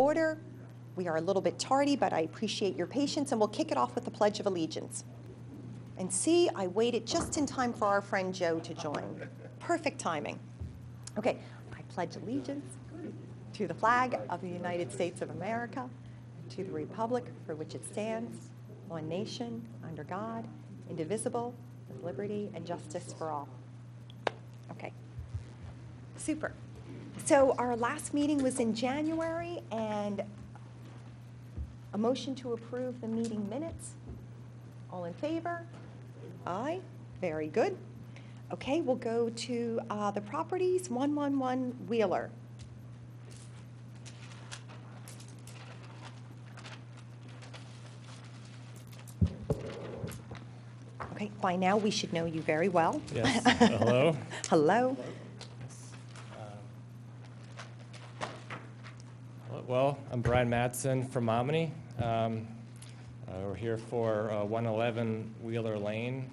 order. We are a little bit tardy, but I appreciate your patience, and we'll kick it off with the Pledge of Allegiance. And see, I waited just in time for our friend Joe to join. Perfect timing. Okay, I pledge allegiance to the flag of the United States of America, to the republic for which it stands, one nation, under God, indivisible, with liberty and justice for all. Okay, super. So our last meeting was in January, and a motion to approve the meeting minutes. All in favor? Aye. Very good. Okay, we'll go to the properties, 111 Wheeler. Okay, by now we should know you very well. Yes. Hello. Hello. Well, I'm Brian Madsen from Mominy. We're here for 111 Wheeler Lane.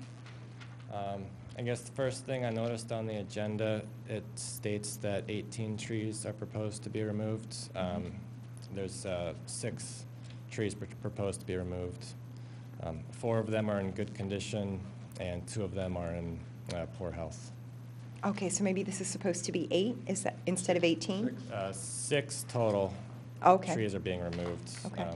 I guess the first thing I noticed on the agenda, it states that 18 trees are proposed to be removed. There's 6 trees proposed to be removed. 4 of them are in good condition, and 2 of them are in poor health. Okay, so maybe this is supposed to be 8, is that instead of 18? 6 total trees are being removed. Okay.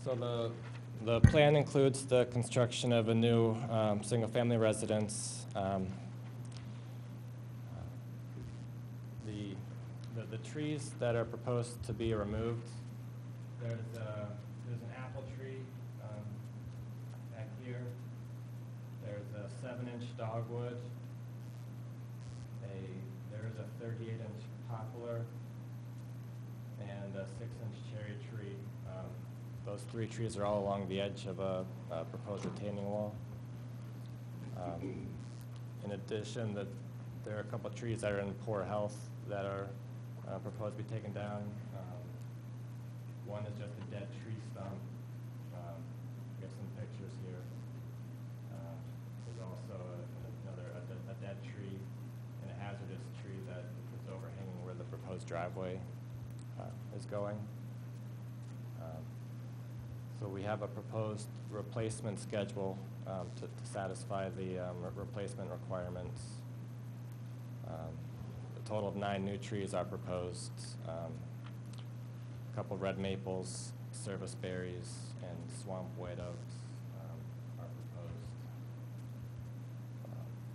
So the plan includes the construction of a new single-family residence. The trees that are proposed to be removed, there's an apple tree back here. There's a 7-inch dogwood. There's a 38-inch poplar and a 6-inch cherry tree. Those 3 trees are all along the edge of a proposed retaining wall. In addition, there are a couple of trees that are in poor health that are proposed to be taken down. One is just a dead tree stump. We have some pictures here. There's also a dead tree and a hazardous tree that is overhanging where the proposed driveway is going. So we have a proposed replacement schedule to satisfy the replacement requirements. A total of 9 new trees are proposed. A couple red maples, service berries, and swamp white oaks are proposed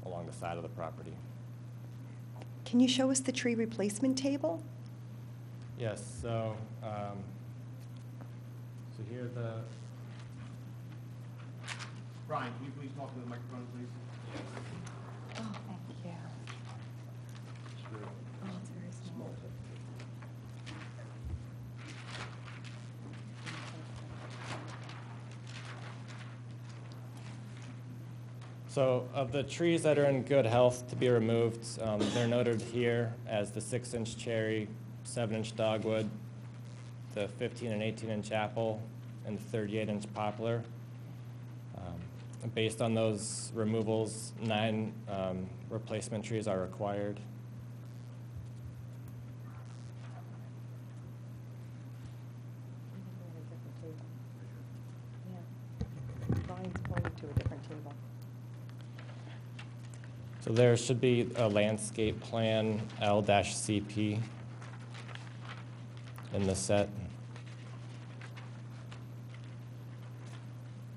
along the side of the property. Can you show us the tree replacement table? Yes, so here the... Brian, can you please talk to the microphone, please? Oh, thank you. Oh, it's very small. So of the trees that are in good health to be removed, they're noted here as the 6-inch cherry, 7-inch dogwood, the 15 and 18-inch apple, and the 38-inch poplar. Based on those removals, 9 replacement trees are required. Brian's pointing to a different table. So there should be a landscape plan L-CP in the set.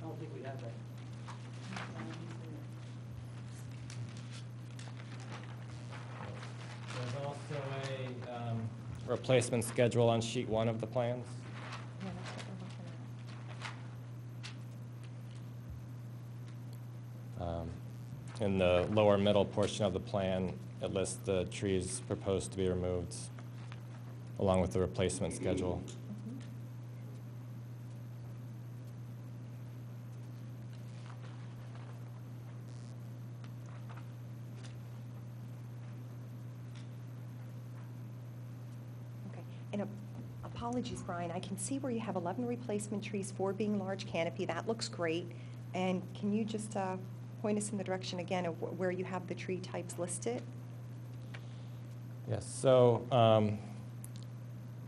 I don't think we have that. There's also a replacement schedule on sheet 1 of the plans. Yeah, that's what we're looking at. In the lower middle portion of the plan, it lists the trees proposed to be removed, along with the replacement schedule. Okay, and apologies, Brian, I can see where you have 11 replacement trees, 4 being large canopy. That looks great. And can you just point us in the direction again of where you have the tree types listed? Yes, so I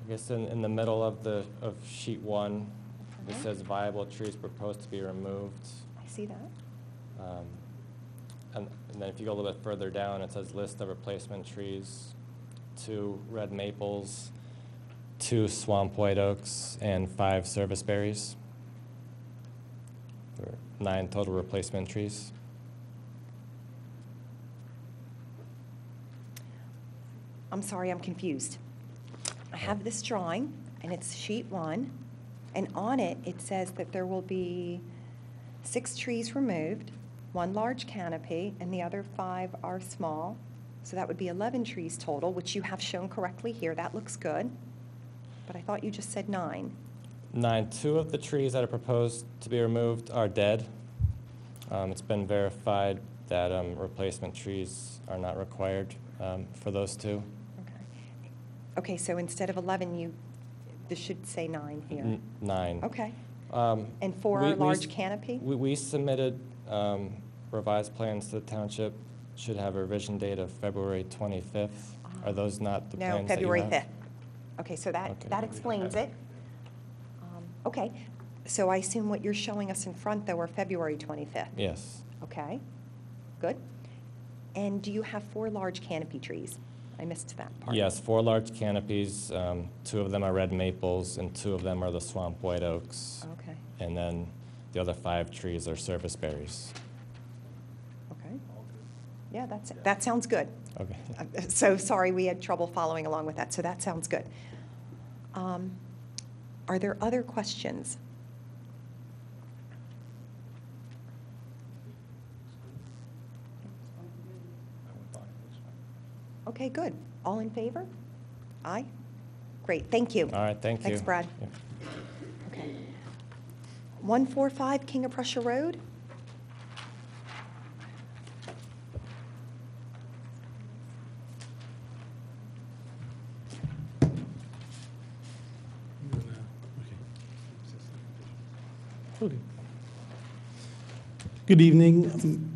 guess in the middle of sheet 1, it Uh-huh. says viable trees proposed to be removed. I see that. And then if you go a little bit further down, it says list of replacement trees, 2 red maples, 2 swamp white oaks, and 5 service berries. There are 9 total replacement trees. I'm sorry, I'm confused. I have this drawing, and it's sheet 1, and on it, it says that there will be 6 trees removed, 1 large canopy, and the other 5 are small. So that would be 11 trees total, which you have shown correctly here. That looks good. But I thought you just said 9. 9. 2 of the trees that are proposed to be removed are dead. It's been verified that replacement trees are not required for those 2. Okay, so instead of 11, this should say 9 here. 9. Okay. Um, And 4 we- are we large s- canopy? We submitted revised plans to the township, should have a revision date of February 25th. Are those not the No, plans that you February have? 5th. Okay, so Okay. that explains it. Okay, so I assume what you're showing us in front, though, are February 25th? Yes. Okay, good. And do you have 4 large canopy trees? I missed that part. Yes, 4 large canopies, 2 of them are red maples, and 2 of them are the swamp white oaks. Okay, And then the other 5 trees are service berries. okay. Yeah, that sounds good. Okay. So sorry, we had trouble following along with that, so that sounds good. Are there other questions? Okay, good. All in favor? Aye? Great, thank you. All right, thank you. Thanks, Brad. Yeah. Okay. 145 King of Prussia Road? Okay. Good evening.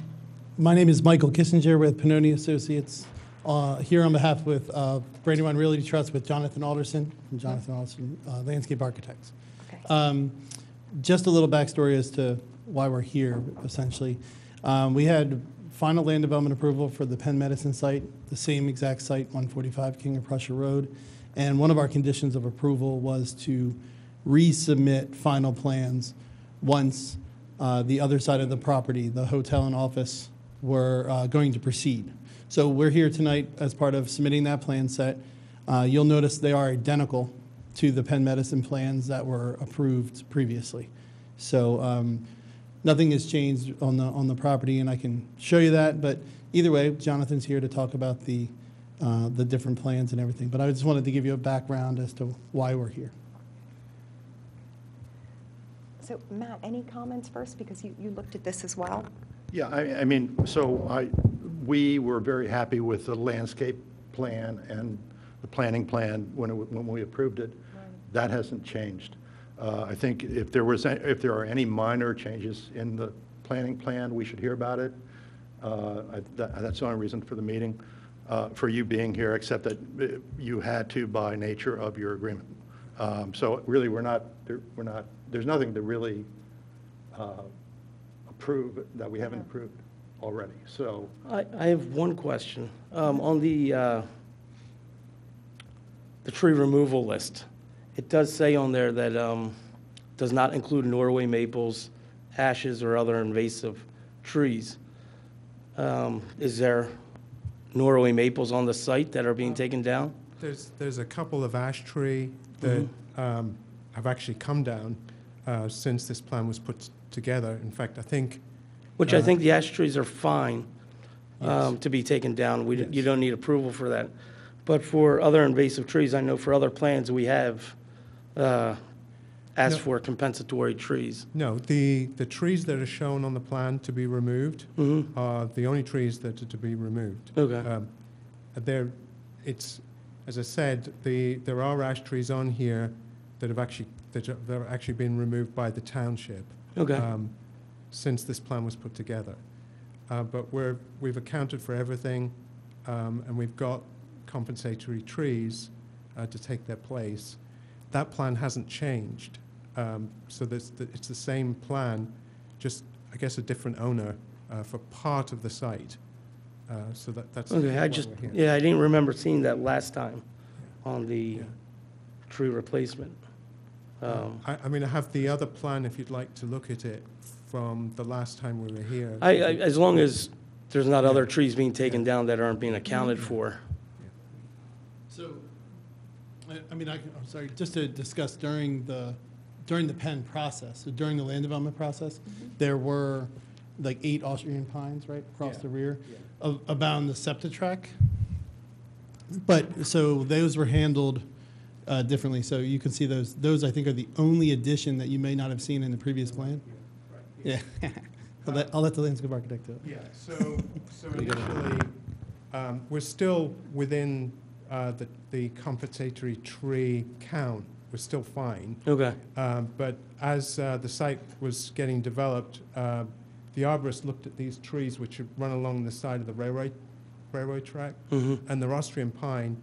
My name is Michael Kissinger with Pannoni Associates. Here on behalf with Brandywine Realty Trust with Jonathan Alderson from Jonathan Alderson Landscape Architects. Okay. Just a little backstory as to why we're here, essentially. We had final land development approval for the Penn Medicine site, the same exact site, 145 King of Prussia Road. And one of our conditions of approval was to resubmit final plans once the other side of the property, the hotel and office, were going to proceed. So we're here tonight as part of submitting that plan set. You'll notice they are identical to the Penn Medicine plans that were approved previously. So nothing has changed on the property, and I can show you that. But either way, Jonathan's here to talk about the different plans and everything. But I just wanted to give you a background as to why we're here. So Matt, any comments first? Because you looked at this as well. Yeah, I mean, we were very happy with the landscape plan and the planning plan when we approved it. That hasn't changed. I think if there are any minor changes in the planning plan, we should hear about it. That's the only reason for the meeting, for you being here, except that you had to by nature of your agreement. So really, there's nothing to really approve that we haven't approved already. So I have one question. On the tree removal list, it does say on there that does not include Norway maples, ashes, or other invasive trees. Is there Norway maples on the site that are being taken down? There's a couple of ash tree that have actually come down since this plan was put together. In fact, I think... Which I think the ash trees are fine Yes. to be taken down. You Yes. don't need approval for that. But for other invasive trees, I know for other plans, we have asked No. for compensatory trees. No, the trees that are shown on the plan to be removed are the only trees that are to be removed. Okay. As I said, there are ash trees on here that have actually been removed by the township Okay. since this plan was put together. but we've accounted for everything, and we've got compensatory trees to take their place. That plan hasn't changed. So it's the same plan, just, I guess, a different owner for part of the site. So that's Okay, why I we're here. yeah, I didn't remember seeing that last time on the tree replacement. I mean, I have the other plan if you'd like to look at it from the last time we were here. As long as there's not other trees being taken down that aren't being accounted for. So, I mean, I'm sorry, just to discuss during the pen process, so during the land development process, there were like 8 Austrian pines, right, across the rear, about the septic tract. But, so those were handled differently, so you can see those I think are the only addition that you may not have seen in the previous plan. Yeah. I'll let the landscape architect do it. Yeah, so initially, we're still within the compensatory tree count. We're still fine. Okay, But as the site was getting developed, the arborist looked at these trees which run along the side of the railroad track, and the Austrian pine,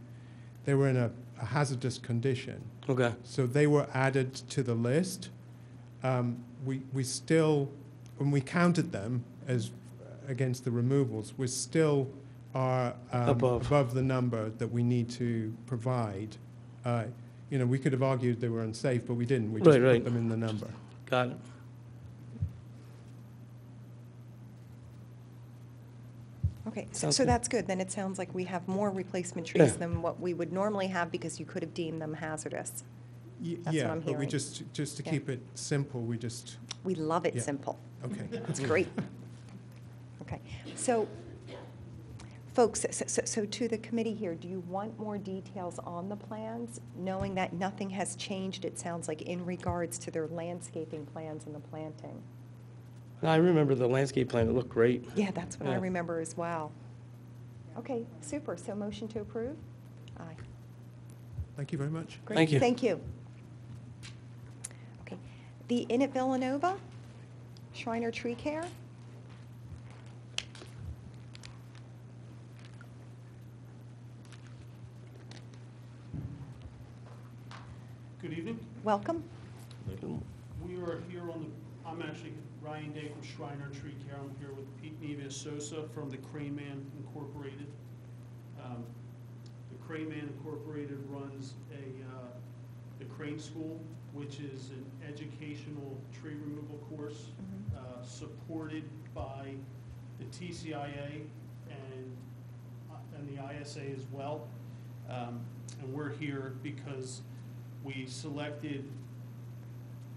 they were in a hazardous condition. okay, So they were added to the list. We still, when we counted them as against the removals, we still are above the number that we need to provide. You know, we could have argued they were unsafe, but we didn't. We just Right. put them in the number. got it. Okay, so Sounds so good. that's good. Then it sounds like we have more replacement trees Yeah. than what we would normally have because you could have deemed them hazardous. That's what Yeah, I'm but we hearing. just to Yeah. keep it simple, we just, We love it Yeah. simple. okay. It's great. Okay, so, folks, so to the committee here, do you want more details on the plans? Knowing that nothing has changed, it sounds like, in regards to their landscaping plans and the planting. I remember the landscape plan, it looked great. Yeah, that's what I Yeah. remember as well. Okay, super. So motion to approve? Aye. Thank you very much. Great. Thank you. Thank you. Okay, the Inn at Villanova, Shriner Tree Care. Good evening. Welcome. We are here I'm actually Ryan Day from Shriner Tree Care. I'm here with Pete Nevis Sosa from the Crane Man Incorporated. The Crane Man Incorporated runs the Crane School, which is an educational tree removal course supported by the TCIA and the ISA as well. And we're here because we selected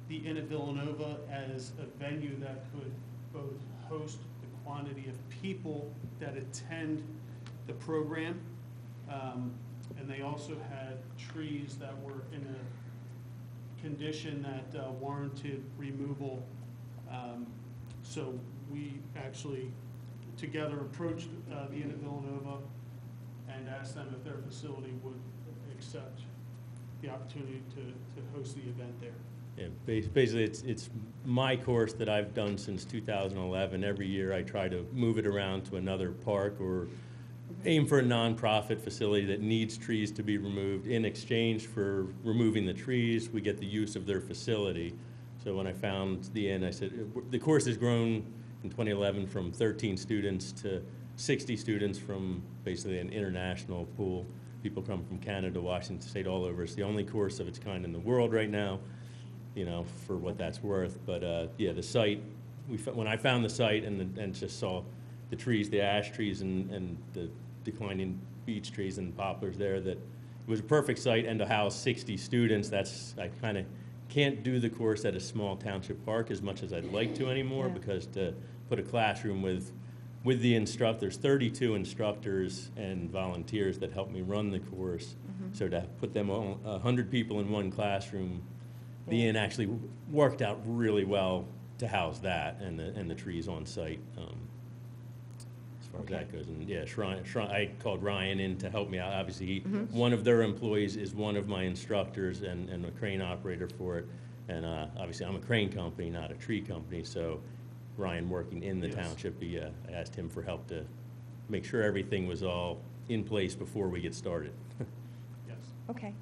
the Inn at Villanova as a venue that could both host the quantity of people that attend the program, and they also had trees that were in a condition that warranted removal. So we actually together approached the Inn at Villanova and asked them if their facility would accept the opportunity to host the event there. Yeah, basically, it's my course that I've done since 2011. Every year I try to move it around to another park or aim for a nonprofit facility that needs trees to be removed. In exchange for removing the trees, we get the use of their facility. So when I found the inn, I said, the course has grown in 2011 from 13 students to 60 students from basically an international pool. People come from Canada, Washington State, all over. It's the only course of its kind in the world right now, you know, for what that's worth. But yeah, the site, when I found the site and just saw the trees, the ash trees and the declining beech trees and poplars there, that it was a perfect site. And to house 60 students, I kind of can't do the course at a small township park as much as I'd like to anymore, Yeah. because to put a classroom with the instructors, 32 instructors and volunteers that help me run the course. So to put them all, 100 people in one classroom, the inn actually worked out really well to house that and the trees on site, as far as that goes. And yeah, I called Ryan in to help me out. Obviously, one of their employees is one of my instructors and a crane operator for it. And obviously, I'm a crane company, not a tree company, so Ryan working in the Yes. township, I asked him for help to make sure everything was all in place before we get started. Yes. Okay.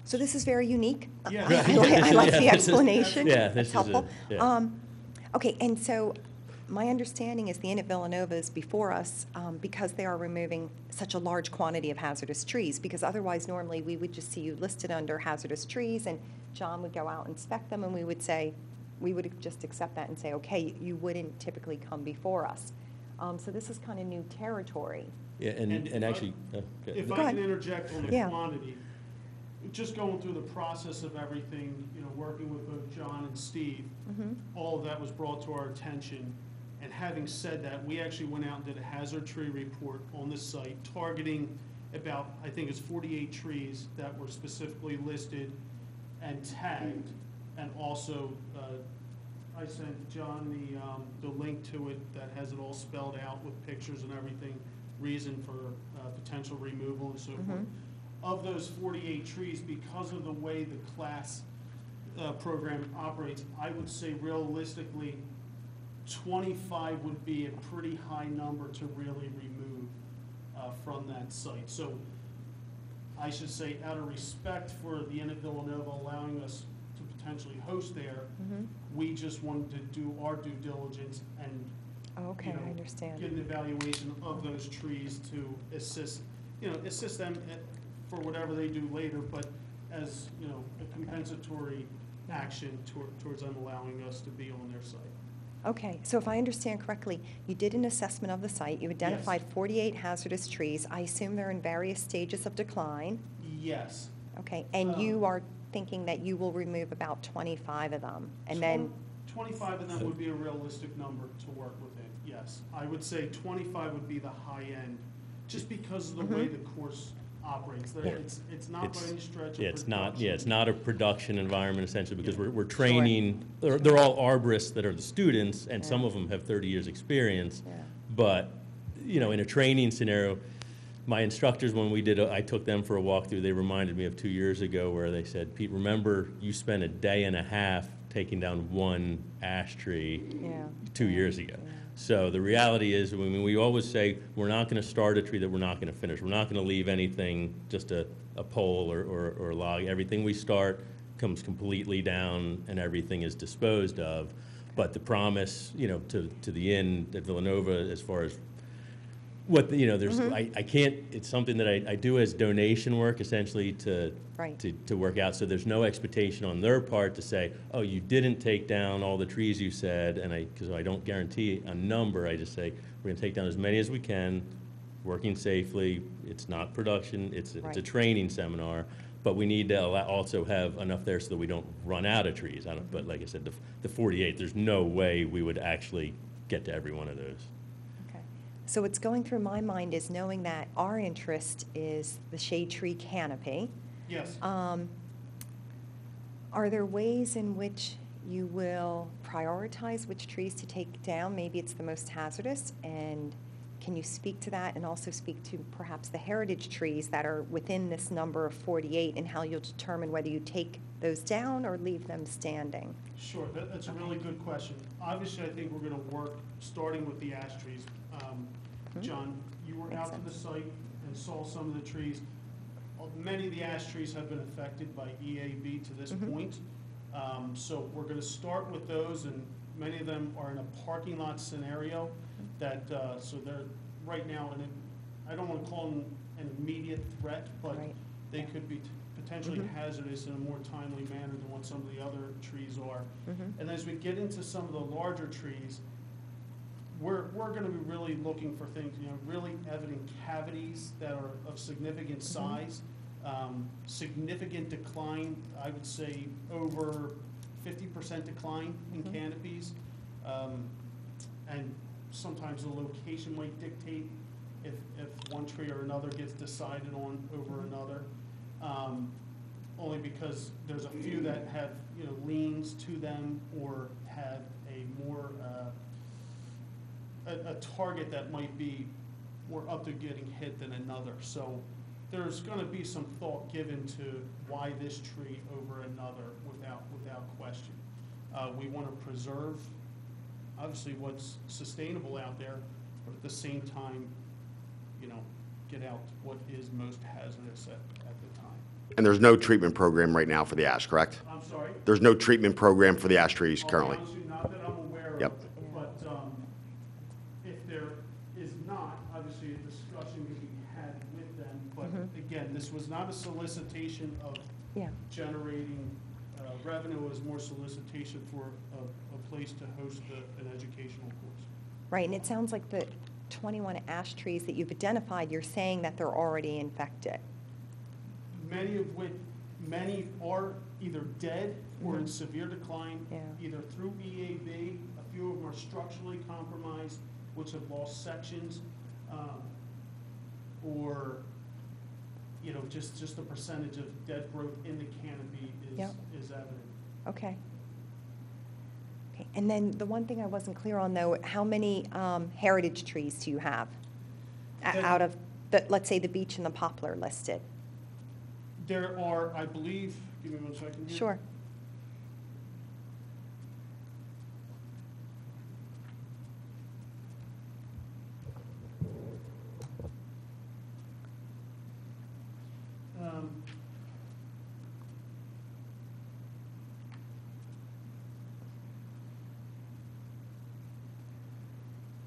So this is very unique. Yeah. I like the Yeah, this is- explanation. yeah, That's this is helpful. yeah. Okay, and so my understanding is the Inn at Villanova is before us because they are removing such a large quantity of hazardous trees, because otherwise normally we would just see you listed under hazardous trees, and John would go out and inspect them, and we would say, we would just accept that and say, okay, you wouldn't typically come before us. So this is kind of new territory. Yeah, and actually, okay. If Go I ahead. can interject on the Yeah. quantity, just going through the process of everything, working with both John and Steve, all of that was brought to our attention. And having said that, we actually went out and did a hazard tree report on the site, targeting about, I think it's 48 trees that were specifically listed and tagged. And also, I sent John the link to it that has it all spelled out with pictures and everything, reason for potential removal and so forth. Of those 48 trees, because of the way the class program operates, I would say realistically, 25 would be a pretty high number to really remove from that site. So I should say, out of respect for the Inn at Villanova allowing us to potentially host there, we just wanted to do our due diligence and Okay, I understand. get an evaluation of those trees to assist them for whatever they do later, but as, a compensatory action towards them allowing us to be on their site. Okay, so if I understand correctly, you did an assessment of the site, you identified 48 hazardous trees. I assume they're in various stages of decline. Yes. Okay, and you are thinking that you will remove about 25 of them, and then, 25 of them would be a realistic number to work within, yes. I would say 25 would be the high end, just because of the way the course operates. Yeah. It's not by any stretch of Yeah, it's not, production. it's not a production environment essentially, because we're training, they're all arborists that are the students, and some Yeah. of them have 30 years' experience. Yeah. But, in a training scenario, my instructors, when I took them for a walkthrough, they reminded me of 2 years ago where they said, Pete, remember you spent a day and a half taking down one ash tree yeah. 2 years ago. Yeah. So the reality is, we always say, we're not going to start a tree that we're not going to finish. We're not going to leave anything, just a pole or a log. Everything we start comes completely down and everything is disposed of. But the promise, to the inn at Villanova, as far as what, there's, I can't, it's something that I do as donation work, essentially, to work out. So there's no expectation on their part to say, oh, you didn't take down all the trees you said, because I don't guarantee a number. I just say, we're gonna take down as many as we can, working safely. It's not production, it's a training seminar, but we need to also have enough there so that we don't run out of trees. But like I said, the 48, there's no way we would actually get to every one of those. So what's going through my mind is knowing that our interest is the shade tree canopy. Yes. Are there ways in which you will prioritize which trees to take down? Maybe it's the most hazardous, and can you speak to that and also speak to perhaps the heritage trees that are within this number of 48 and how you'll determine whether you take those down or leave them standing? Sure, that's a really good question. Obviously, I think we're going to work, starting with the ash trees. John, you were Makes out to the site and saw some of the trees. Many of the ash trees have been affected by EAB to this point. So we're going to start with those, and many of them are in a parking lot scenario that, so they're right now, and I don't want to call them an immediate threat, but they could be potentially hazardous in a more timely manner than what some of the other trees are. And as we get into some of the larger trees, we're going to be really looking for things, really evident cavities that are of significant size, significant decline, I would say over 50% decline in canopies. And sometimes the location might dictate if one tree or another gets decided on over another. Only because there's a few that have, leans to them or have a more, a target that might be more up to getting hit than another. So there's going to be some thought given to why this tree over another without question. We want to preserve obviously what's sustainable out there, but at the same time, you know, get out what is most hazardous at the time. And there's no treatment program right now for the ash, correct? I'm sorry? There's no treatment program for the ash trees currently? Honestly, not that I'm aware of. Yep. But if there is not, obviously a discussion can be had with them. But again, this was not a solicitation of Yeah. generating revenue, it was more solicitation for a place to host an educational course. Right, and it sounds like the 21 ash trees that you've identified, you're saying that they're already infected. Many are either dead or in severe decline, Yeah. either through EAB. A few of them are structurally compromised, which have lost sections, or, you know, just the percentage of dead growth in the canopy Yep. is evident. Okay. Okay, and then the one thing I wasn't clear on, though, how many heritage trees do you have out of, let's say, the beech and the poplar listed? There are, I believe, give me 1 second here. Sure.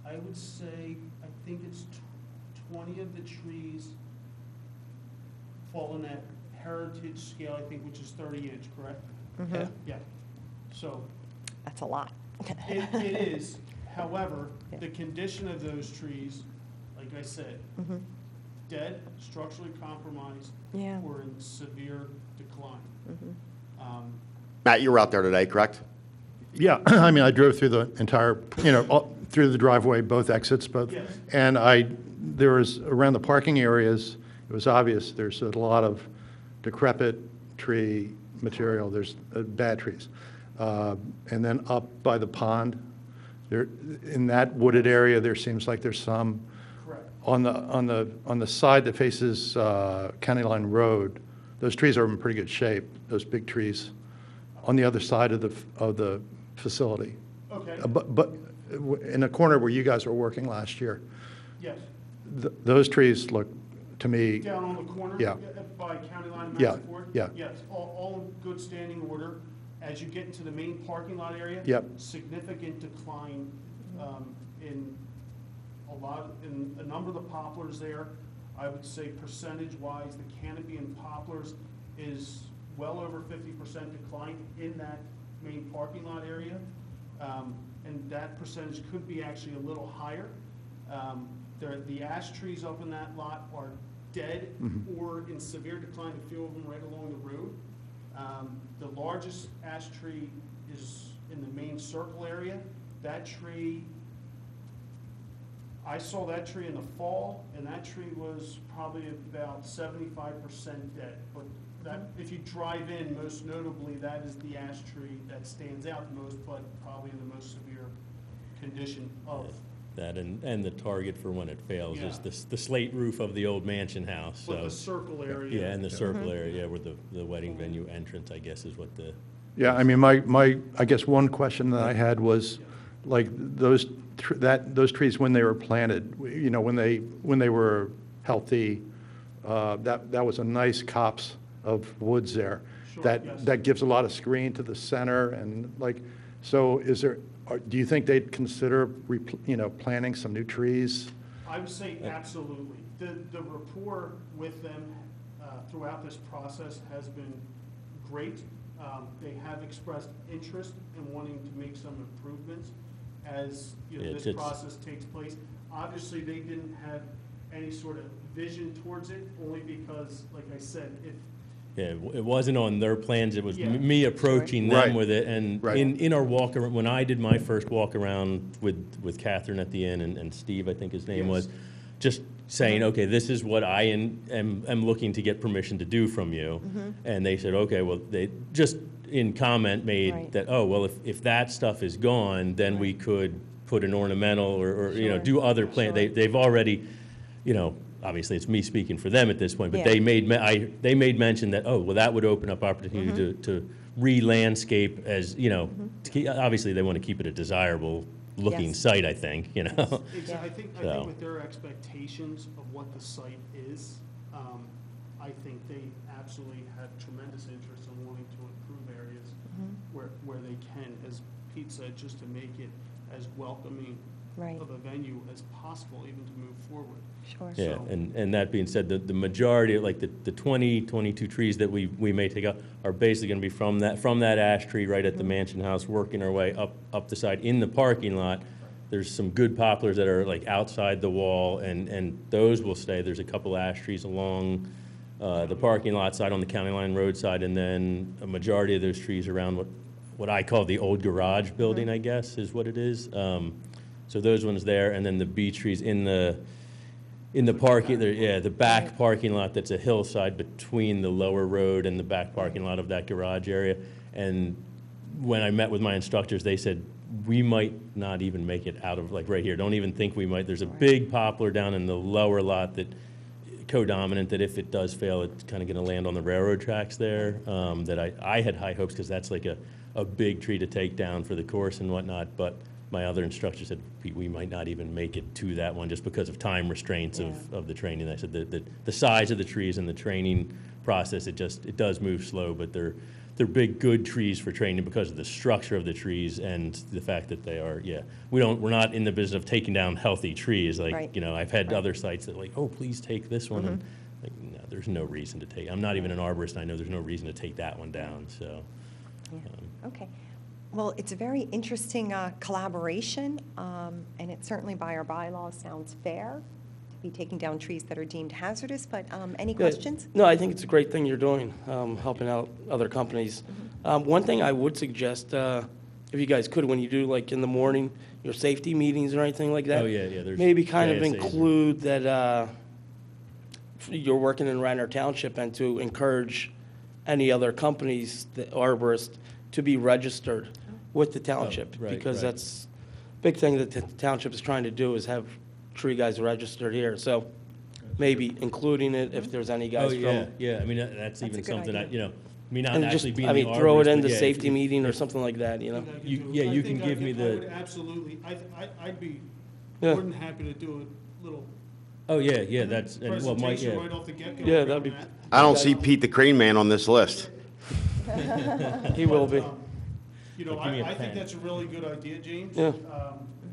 I would say, I think it's 20 of the trees fall in that heritage scale, I think, which is 30 inch, correct? Mhm. Yeah. So That's a lot. it is. However, Yeah. the condition of those trees, like I said, Mhm. dead, structurally compromised, Yeah. or in severe decline. Matt, you were out there today, correct? Yeah, I mean, I drove through the entire, through the driveway, both exits, both. Yes. And there was, around the parking areas, it was obvious, there's a lot of decrepit tree material, there's bad trees. And then up by the pond, there, in that wooded area, there seems like there's some. Correct. On the side that faces County Line Road, those trees are in pretty good shape, those big trees, on the other side of the facility. Okay, But in the corner where you guys were working last year, yes. those trees look, to me, Down on the corner? Yeah. By County Line and Yeah, Massaport? yeah. Yes, all in good standing order. As you get into the main parking lot area? Yep. Significant decline in a number of the poplars there. I would say percentage-wise, the canopy in poplars is well over 50% decline in that main parking lot area. And that percentage could be actually a little higher. The ash trees up in that lot are dead or in severe decline, a few of them right along the road. The largest ash tree is in the main circle area. That tree, I saw that tree in the fall, and that tree was probably about 75% dead. But that, if you drive in, most notably, that is the ash tree that stands out the most, but probably in the most severe condition of. That and the target for when it fails is Yeah. the slate roof of the old mansion house, But so. the circle area. Yeah, and the circle area where the wedding venue entrance, I guess, is what the. yeah, I mean, I guess one question that I had was, like, those trees, when they were planted, when they were healthy, that was a nice copse of woods there. Sure, That, yes. that gives a lot of screen to the center, and so do you think they'd consider, planting some new trees? I would say absolutely. The rapport with them throughout this process has been great. They have expressed interest in wanting to make some improvements as Yeah, this it's- process takes place. Obviously, they didn't have any sort of vision towards it, only because, like I said, Yeah, it wasn't on their plans, it was Yeah. me approaching Right. them with it, and Right. in our walk around, when I did my first walk around with Catherine at the end, and Steve, I think his name was, Yes. just saying, okay, this is what I am looking to get permission to do from you. And they said, okay, well, they just in comment made Right. that, oh, well, if that stuff is gone, then we could put an ornamental or Sure. do other plant, Sure. they've already, obviously it's me speaking for them at this point, but Yeah. they made mention that, oh, well, that would open up opportunity to re-landscape as, obviously they want to keep it a desirable looking Yes. site, I think, you know? I think So. with their expectations of what the site is, I think they absolutely have tremendous interest in wanting to improve areas where they can, as Pete said, just to make it as welcoming Right. of a venue as possible, even to move forward. Sure. Yeah, So- and that being said, the majority, like the 20, 22 trees that we may take out are basically gonna be from that ash tree right at the mansion house, working our way up the side. In the parking lot, there's some good poplars that are like outside the wall, and those will stay. There's a couple ash trees along the parking lot side on the county line road side, and then a majority of those trees around what I call the old garage building, I guess, is what it is. So those ones there, and then the beech trees in the parking, the back parking lot that's a hillside between the lower road and the back parking lot of that garage area. And when I met with my instructors, they said, we might not even make it out of, like right here, don't even think we might. There's a big poplar down in the lower lot that, codominant, that if it does fail, it's kind of gonna land on the railroad tracks there. That I had high hopes, because that's like a big tree to take down for the course and whatnot, but my other instructor said, Pete, we might not even make it to that one just because of time restraints of the training. I said the size of the trees and the training process, it does move slow, but they're big, good trees for training because of the structure of the trees and the fact that they are, we're not in the business of taking down healthy trees. Like, Right. you know, I've had other sites that like, oh, please take this one. And like, no, there's no reason to take, I'm not even an arborist, and I know there's no reason to take that one down, so. Yeah. Okay. Well, it's a very interesting collaboration, and it certainly by our bylaws sounds fair to be taking down trees that are deemed hazardous, but any questions? No, I think it's a great thing you're doing, helping out other companies. One thing I would suggest, if you guys could, when you do like in the morning, your safety meetings or anything like that. Oh, yeah, there's maybe kind of JSAs or- include that you're working in Radnor Township, and to encourage any other companies, the arborists, to be registered with the township. right, Because right. that's a big thing that the township is trying to do, is have tree guys registered here. So maybe including it if there's any Oh, guys yeah, from. yeah, I mean, that's a even good something, idea. me not And just, actually being I the mean, throw it arborist, in but the yeah, safety if- meeting or something like that, you know? you can give me I the- would absolutely, I'd be Yeah. more than happy to do a little Oh, yeah, that's, and well, Mike, presentation yeah. right off the get-go. Yeah, around that'd be- that. I don't see Pete the Crane Man on this list. He will be. You know, But give me a I think pen. that's a really good idea, James. Yeah.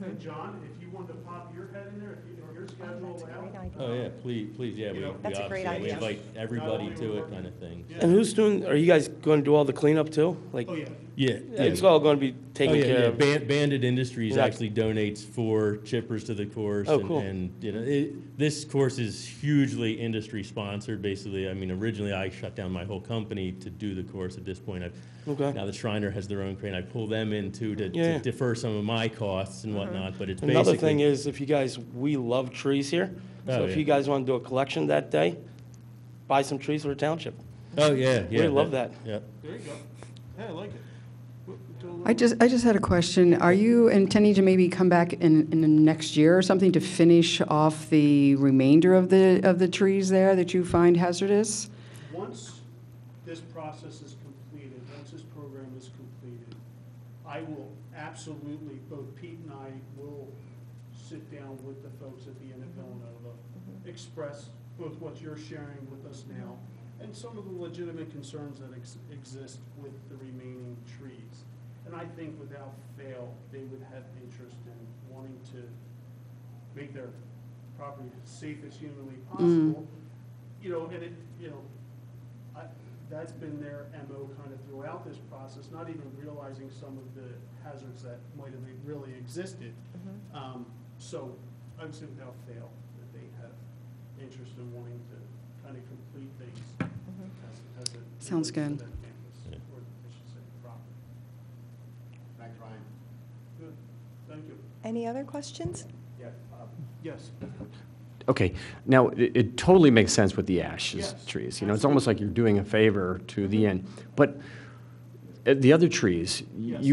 And John, if you wanted to pop your head in there, if your schedule That's a great allowed. idea. Oh, yeah, please, yeah, we That's a great obviously, we idea. invite everybody to it, kind of thing. Yeah. And who's doing, are you guys going to do all the cleanup too? Like, Oh, yeah. Yeah, it's all going to be Oh, taken yeah, care yeah. of? Bandit Industries Yeah. actually donates 4 chippers to the course. Oh, and- cool. And, you know, this course is hugely industry-sponsored, basically. I mean, originally, I shut down my whole company to do the course. At this point, Okay. now that Shriner has their own crane, I pull them in too to Yeah. defer some of my costs and whatnot, but it's basically. Another thing is, if you guys, we love trees here. So Oh, if yeah. you guys want to do a collection that day, buy some trees for the township. Oh, yeah, yeah. We love that. Yeah. There you go. Hey, I like it. Do a little- I just had a question. Are you intending to maybe come back in the next year or something to finish off the remainder of the trees there that you find hazardous? Once this process is completed, once this program is completed, I will absolutely, both Pete and I will sit down with the folks at the Inn at Villanova, express both what you're sharing with us now and some of the legitimate concerns that exist with the remaining trees. And I think without fail, they would have interest in wanting to make their property as safe as humanly possible. You know, and that's been their MO kind of throughout this process, not even realizing some of the hazards that might have really existed. So I would say without fail that they have interest in wanting to kind of complete things as it Sounds relates to good. that campus, or I should say property. Thanks, Ryan. Good, thank you. Any other questions? Yes. Okay, now, it totally makes sense with the ashes Yes, trees. You know, it's almost like you're doing a favor to the end. But the other trees, Yes.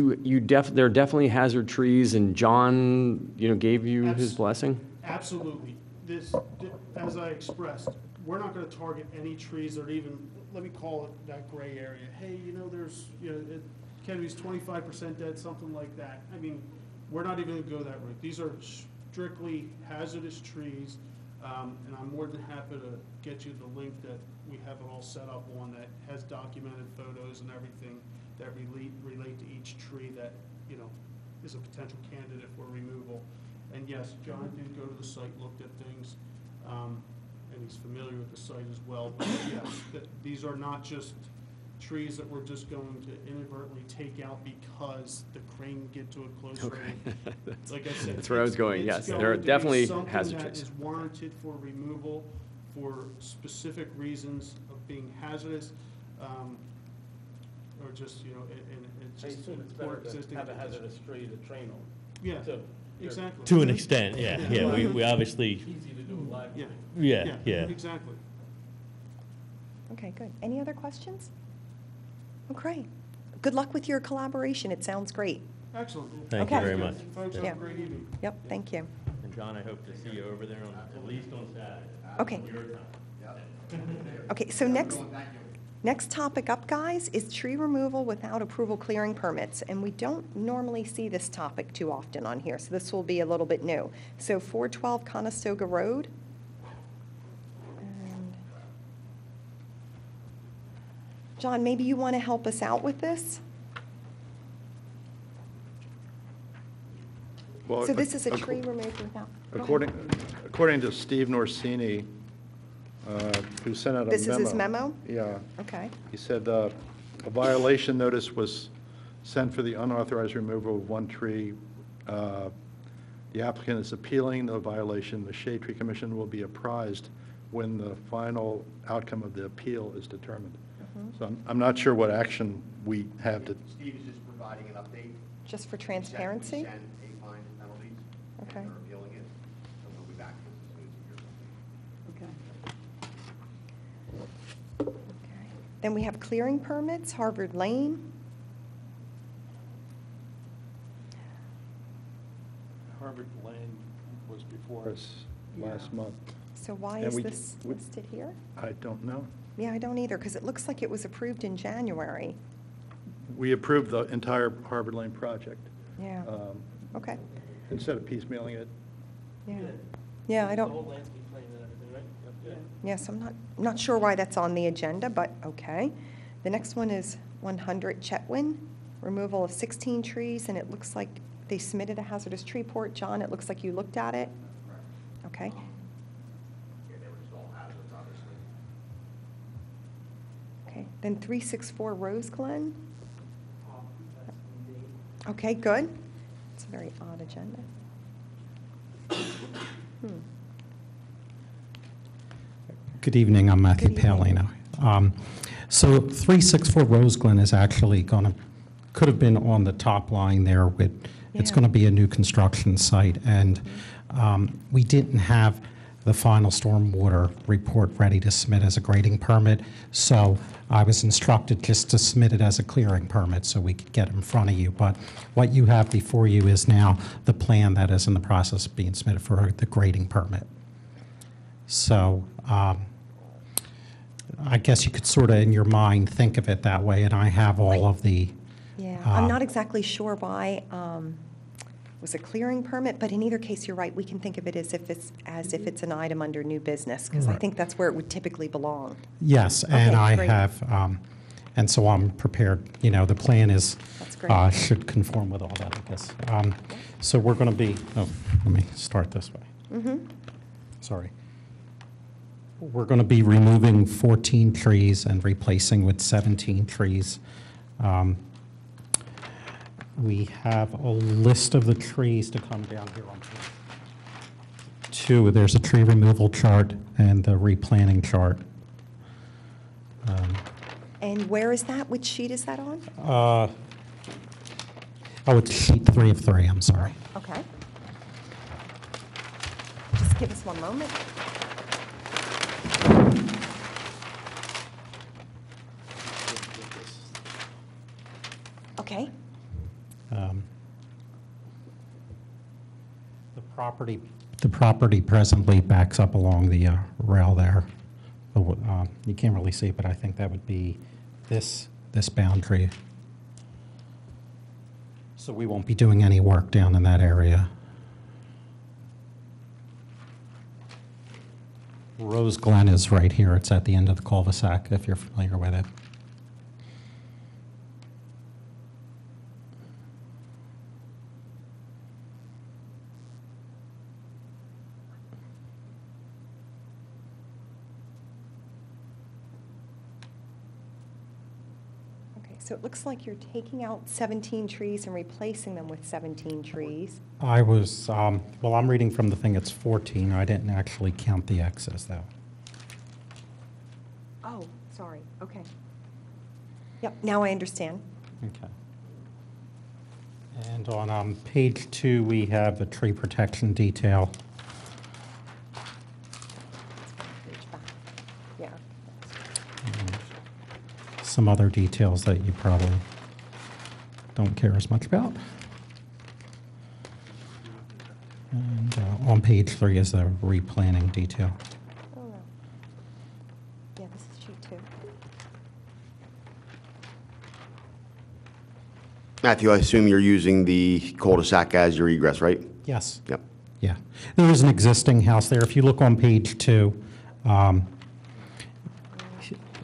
they're definitely hazard trees, and John, you know, gave you his blessing? Absolutely. As I expressed, we're not going to target any trees that are even, let me call it that gray area. Hey, you know, there's, you know, Kennedy's 25% dead, something like that. I mean, we're not even gonna go that route. These are strictly hazardous trees, and I'm more than happy to get you the link that we have it all set up on that has documented photos and everything that relate to each tree that, you know, is a potential candidate for removal. And yes, John did go to the site, looked at things, and he's familiar with the site as well. But yes, these are not just trees that we're just going to inadvertently take out because the crane can get to it closer. Like I said, That's where I was going, it's yes. going There are to be definitely something hazard that trees. is warranted for removal for specific reasons of being hazardous, or just, you know, and it's I just assume it's for better to existing have a conditions. hazardous tree to train on. Yeah, So, exactly. To an extent, yeah, yeah, we obviously, easy to do live. Yeah. yeah. Exactly. Okay, good. Any other questions? Okay. Good luck with your collaboration. It sounds great. Excellent. Thank you Okay. very much. Folks, have Yeah. a great evening. Yep, thank you. And John, I hope to see you over there on, at least on Saturday. Okay. Your time. Okay, so next topic up, guys, is tree removal without approval clearing permits. And we don't normally see this topic too often on here, so this will be a little bit new. So 412 Conestoga Road. And John, maybe you want to help us out with this? Well, So this is a tree removed without. go ahead. According to Steve Norsini, who sent out a memo. This is his memo? Yeah. Okay. He said a violation notice was sent for the unauthorized removal of one tree. The applicant is appealing the violation. The Shade Tree Commission will be apprised when the final outcome of the appeal is determined. So I'm not sure what action we have to. Steve is just providing an update. Just for transparency? We sent a fine penalties. Okay. And they're appealing it, so we'll be back to us as soon as we hear something. Okay. Okay. Then we have clearing permits, Harvard Lane. Harvard Lane was before us last month. So why And is we- this we- listed here? I don't know. Yeah, I don't either, because it looks like it was approved in January. We approved the entire Harvard Lane project. Yeah, okay, Instead of piecemealing it. yeah. Yeah, I The don't, whole landscape plan and everything, right? Yep. yes, I'm not sure why that's on the agenda, but okay. The next one is 100 Chetwin, removal of 16 trees, and it looks like they submitted a hazardous tree report. John, it looks like you looked at it? Okay. Yeah, they were just all hazards, obviously. Okay, then 364 Rose Glen. Okay, good. It's a very odd agenda. Good evening, I'm Matthew Good evening. Palino. So 364 Rose Glen is actually going to, could have been on the top line there with, it's Yeah. going to be a new construction site, and we didn't have the final stormwater report ready to submit as a grading permit, so I was instructed just to submit it as a clearing permit so we could get in front of you. But what you have before you is now the plan that is in the process of being submitted for the grading permit. So I guess you could sort of, in your mind, think of it that way, and I have all of the, Yeah, I'm not exactly sure why it was a clearing permit, but in either case, you're right, we can think of it as if it's an item under new business, because I Right. think that's where it would typically belong. yes, and Okay, I great. have, and so I'm prepared, you know, the plan is, That's great. should conform with all that, I guess. So we're going to be, oh, let me start this way. Mm-hmm. Sorry. We're going to be removing 14 trees and replacing with 17 trees. We have a list of the trees to come down here on two. There's a tree removal chart and the replanting chart. And where is that? Which sheet is that on? Oh, it's sheet 3 of 3, I'm sorry. Okay. Just give us one moment. Okay. The property presently backs up along the rail there. You can't really see it, but I think that would be this boundary. So we won't be doing any work down in that area. Rose Glen is right here. It's at the end of the cul-de-sac, if you're familiar with it. Okay, so it looks like you're taking out 17 trees and replacing them with 17 trees. I was, well, I'm reading from the thing, it's 14. I didn't actually count the excess, though. Oh, sorry, okay. Yep, now I understand. Okay. And on page 2, we have the tree protection detail. Page back. Yeah. And some other details that you probably don't care as much about. And on page 3 is the replanting detail. Oh, no. Yeah, this is sheet 2. Matthew, I assume you're using the cul-de-sac as your egress, right? Yes. Yep. Yeah. There is an existing house there. If you look on page 2, I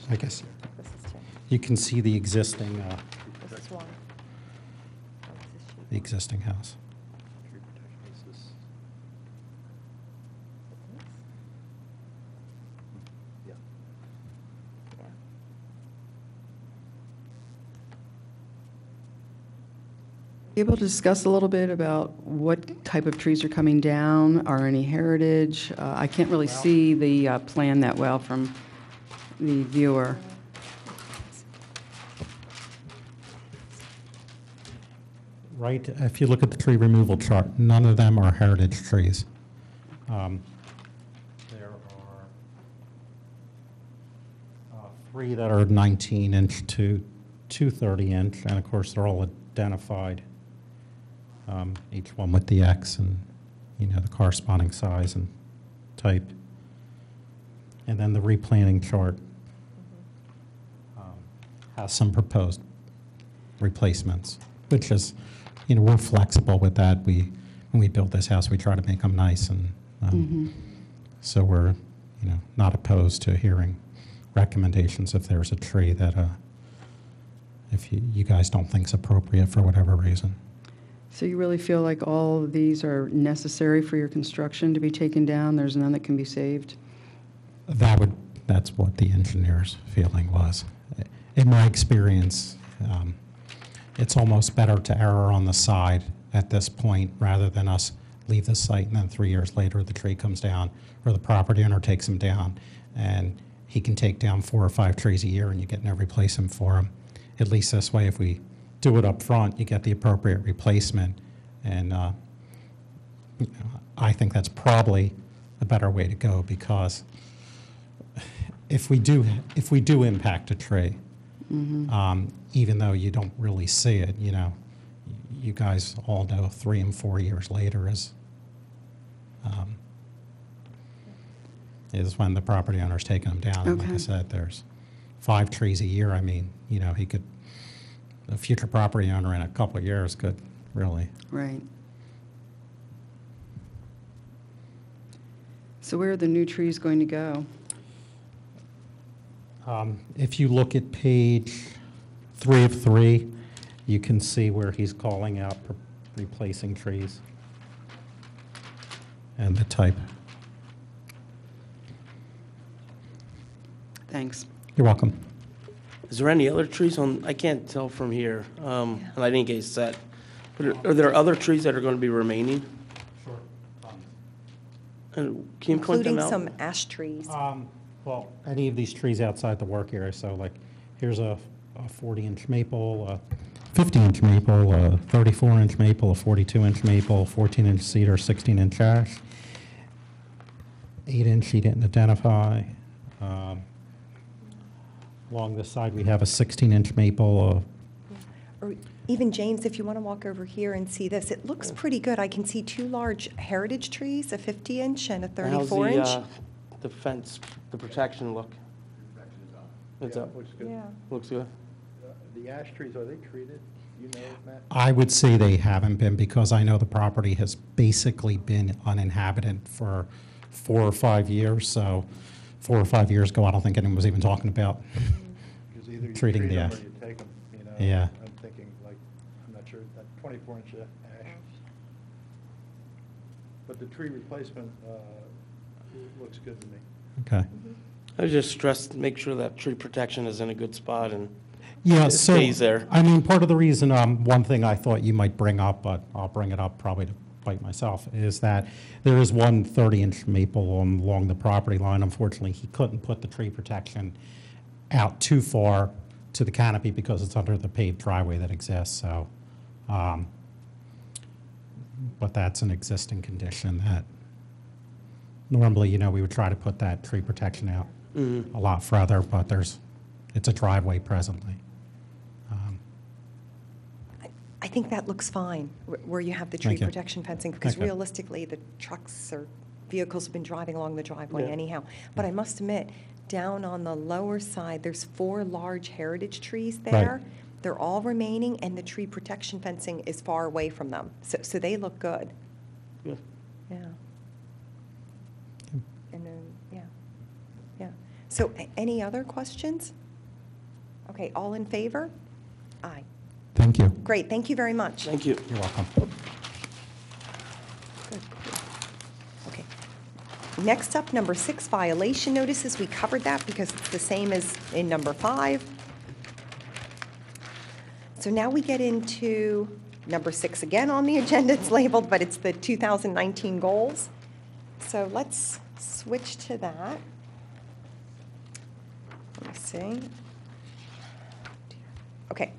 guess This is 2. you can see the existing, This is 1. Oh, this is sheet the existing house. Yeah. Able to discuss a little bit about what type of trees are coming down? Are any heritage? I can't really see the plan that well from the viewer. Right, if you look at the tree removal chart, none of them are heritage trees. There are 3 that are 19-inch to 230-inch, and of course, they're all identified, each one with the X and, you know, the corresponding size and type. And then the replanting chart has some proposed replacements, which is, you know, we're flexible with that. When we build this house, we try to make them nice, and so we're, you know, not opposed to hearing recommendations if there's a tree that if you guys don't think is appropriate for whatever reason. So you really feel like all of these are necessary for your construction to be taken down? There's none that can be saved? That's what the engineer's feeling was. In my experience, it's almost better to err on the side at this point rather than us leave the site and then 3 years later the tree comes down or the property owner takes them down and he can take down 4 or 5 trees a year and you get no replacement for them. At least this way, if we do it up front, you get the appropriate replacement. And you know, I think that's probably a better way to go, because if we do impact a tree, even though you don't really see it, you know, you guys all know 3 and 4 years later is when the property owner's taking them down. And like I said, there's 5 trees a year. I mean, you know, a future property owner in a couple of years could really. Right. So where are the new trees going to go? If you look at page 3 of 3, you can see where he's calling out replacing trees and the type. Thanks. You're welcome. Is there any other trees on, I can't tell from here, and I didn't get set, but are there other trees that are going to be remaining? Sure. And can you point them Including out? some ash trees. Well, any of these trees outside the work area, so like here's a 40-inch maple, a 50-inch maple, a 34-inch maple, a 42-inch maple, 14-inch cedar, 16-inch ash. 8-inch he didn't identify. Along this side, we have a 16-inch maple. Or even, James, if you want to walk over here and see this, it looks pretty good. I can see 2 large heritage trees, a 50-inch and a 34-inch. How's the fence, the protection look? It's up. Looks good. Yeah. Looks good. The ash trees, are they treated? You know, Matt? I would say they haven't been, because I know the property has basically been uninhabited for 4 or 5 years. So 4 or 5 years ago, I don't think anyone was even talking about Because either you treat treating them the or you take them, you know? Yeah. I'm thinking, like, I'm not sure, that 24-inch ash. But the tree replacement looks good to me. Okay. I would just stress, make sure that tree protection is in a good spot and Yeah, it so, stays there. I mean, part of the reason, one thing I thought you might bring up, but I'll bring it up probably to bite myself, is that there is one 30-inch maple along the property line. Unfortunately, he couldn't put the tree protection out too far to the canopy because it's under the paved driveway that exists, so, but that's an existing condition that normally, you know, we would try to put that tree protection out a lot further, but it's a driveway presently. I think that looks fine, where you have the tree Thank you. protection fencing, because Okay. realistically, the trucks or vehicles have been driving along the driveway Yeah. anyhow. But I must admit, down on the lower side, there's 4 large heritage trees there. They're all remaining, and the tree protection fencing is far away from them. So they look good. Yeah. Yeah. And then, yeah. So any other questions? Okay, all in favor? Aye. Thank you. Great, thank you very much. Thank you. You're welcome. Good. Okay. Next up, number 6, violation notices. We covered that because it's the same as in number 5. So now we get into number 6 again on the agenda. It's labeled, but it's the 2019 goals. So let's switch to that. Let me see. Okay.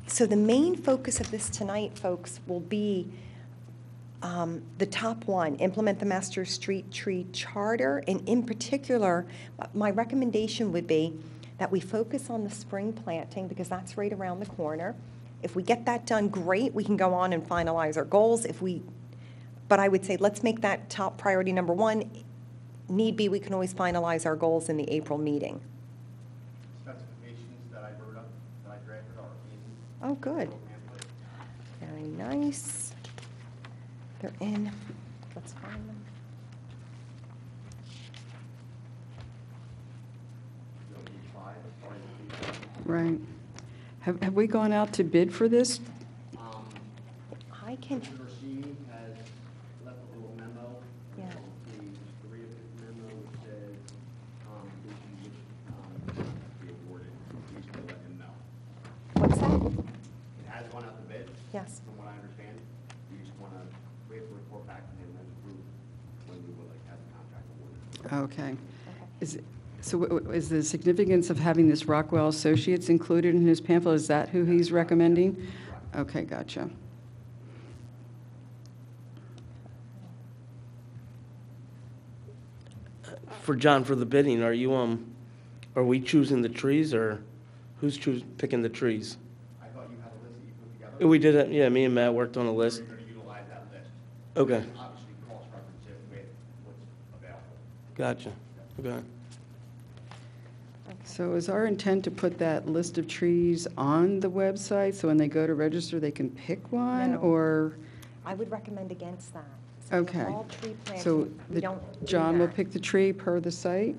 So the main focus of this tonight, folks, will be the top one, implement the Master Street Tree Charter. And in particular, my recommendation would be that we focus on the spring planting, because that's right around the corner. If we get that done, great, we can go on and finalize our goals. But I would say let's make that top priority number 1. Need be, we can always finalize our goals in the April meeting. Specifications that I wrote up, that I drafted are in. Oh, good. the pamphlet. Very nice. They're in. Let's find them. You'll need 5, starting with the, Right. Have we gone out to bid for this? I can, Commissioner Orsini has left a little memo. Yeah. On page 3 of his memo, which says, if you wish, be awarded, please to let him know. what's that? It has gone out to bid. Yes. From what I understand, we just want to wait for a report back from him and approve when we would like to have the contract awarded. Okay. Is the significance of having this Rockwell Associates included in his pamphlet, is that who he's recommending? Okay, gotcha. For John, for the bidding, are we choosing the trees or who's picking the trees? I thought you had a list that you put together. We did it, yeah, me and Matt worked on a list. We're going to utilize that list. Okay, And obviously, cross-reference it with what's available. gotcha, okay. So is our intent to put that list of trees on the website, so when they go to register, they can pick one, No. or? I would recommend against that. So Okay. all tree So planting, we don't do John will that. pick the tree per the site?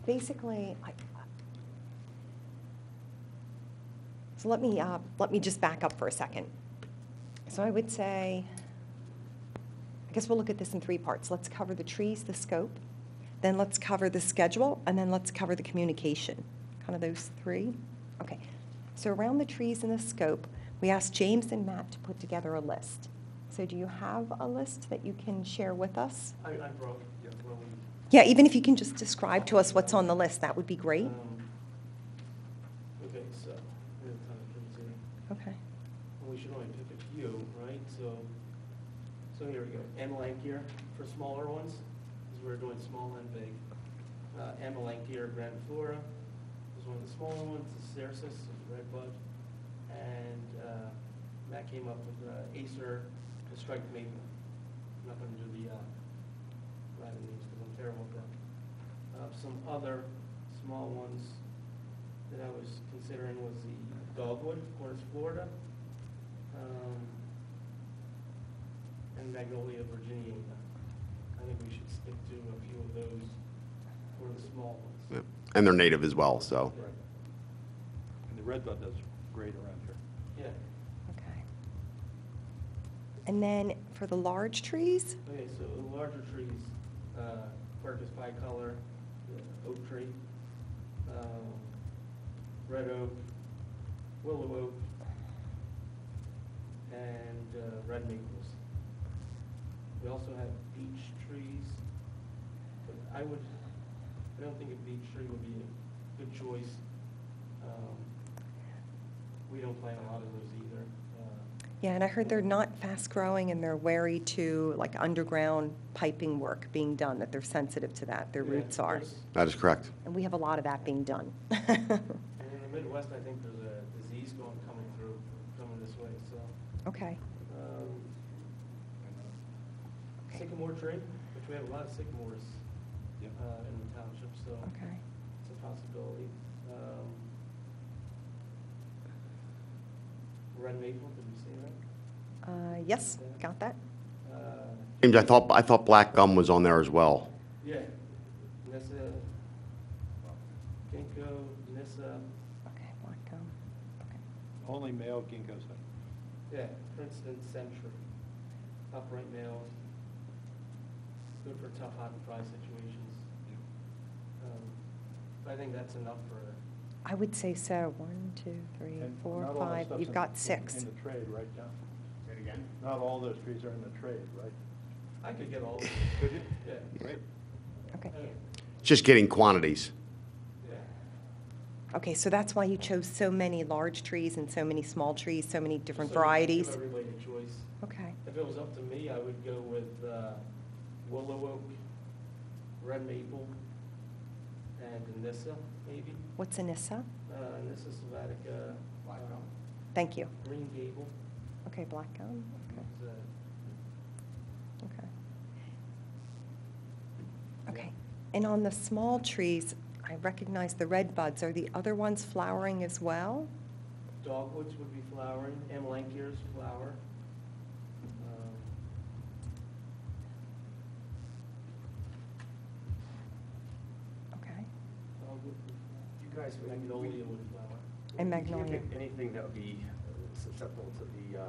Basically, so let me just back up for a second. So I would say, I guess we'll look at this in 3 parts. Let's cover the trees, the scope, then let's cover the schedule, and then let's cover the communication. Kind of those 3. Okay. So around the trees and the scope, we asked James and Matt to put together a list. So do you have a list that you can share with us? I brought, yeah, well, Yeah, even if you can just describe to us what's on the list, that would be great. Okay, so, we have time to consider. Okay. Well, we should only pick a few, right? So here we go. Amelanchier for smaller ones, because we're doing small and big. Amelanchier grandiflora is one of the smaller ones. The Cercis is redbud. And Matt came up with Acer, the striped maple. I'm not going to do the Latin names because I'm terrible at that. Some other small ones that I was considering was the dogwood, Corners, Florida, and Magnolia virginiana. I think we should stick to a few of those for the small ones. Yeah. And they're native as well, so. Right. And the redbud does great around here. Yeah. Okay. And then for the large trees? Okay, so the larger trees, Quercus bicolor, the oak tree, red oak, willow oak, and red maples. We also have beech trees, but I don't think a beech tree would be a good choice. We don't plant a lot of those either. Yeah, and I heard they're not fast-growing and they're wary to, like, underground piping work being done, that they're sensitive to that, their roots are. That is correct. And we have a lot of that being done. And in the Midwest, I think there's a disease coming this way, so. Okay. Sycamore tree, which we have a lot of sycamores in the township, so Okay. it's a possibility. Red maple, did you say that? Yes, got that? James, I thought black gum was on there as well. Yeah, Nissa, ginkgo, Nissa, Okay, black gum. Okay. Only male ginkgos. yeah, Princeton Century, upright male, good for tough hot and dry situations. But I think that's enough for, I would say so. 1, 2, 3, 4, 5. You've got 6. In the trade, right, John? Say it again? Not all those trees are in the trade, right? I could get all of them. Could you? Yeah. Great. Okay. Just getting quantities. Yeah. Okay, so that's why you chose so many large trees and so many small trees, so many different So we can varieties? Give everybody a choice. Okay. If it was up to me, I would go with willow oak, red maple, and Nissa, maybe. What's Anissa? Nissa sylvatica, Thank you. green gable. Okay, black gum. Okay. is, Okay. Okay. And on the small trees, I recognize the red buds. Are the other ones flowering as well? Dogwoods would be flowering, Amelanchiers flower. Okay. Dogwood, You guys, Magnolia would flower. And magnolia. Anything that would be susceptible to the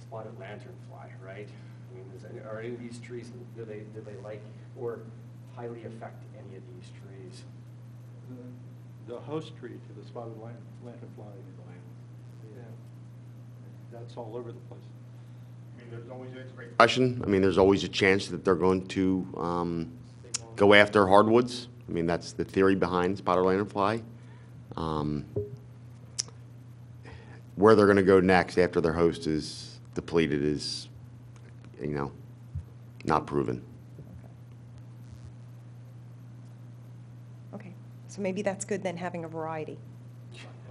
spotted lanternfly, right? I mean, are any of these trees, do they like or highly affect any of these trees? The host tree to the spotted lanternfly, Yeah. that's all over the place. I mean, there's always, it's great. Question, I mean, there's always a chance that they're going to go after hardwoods. I mean, that's the theory behind spotted lanternfly. Where they're going to go next after their host is depleted is, not proven. Okay. So maybe that's good then, having a variety.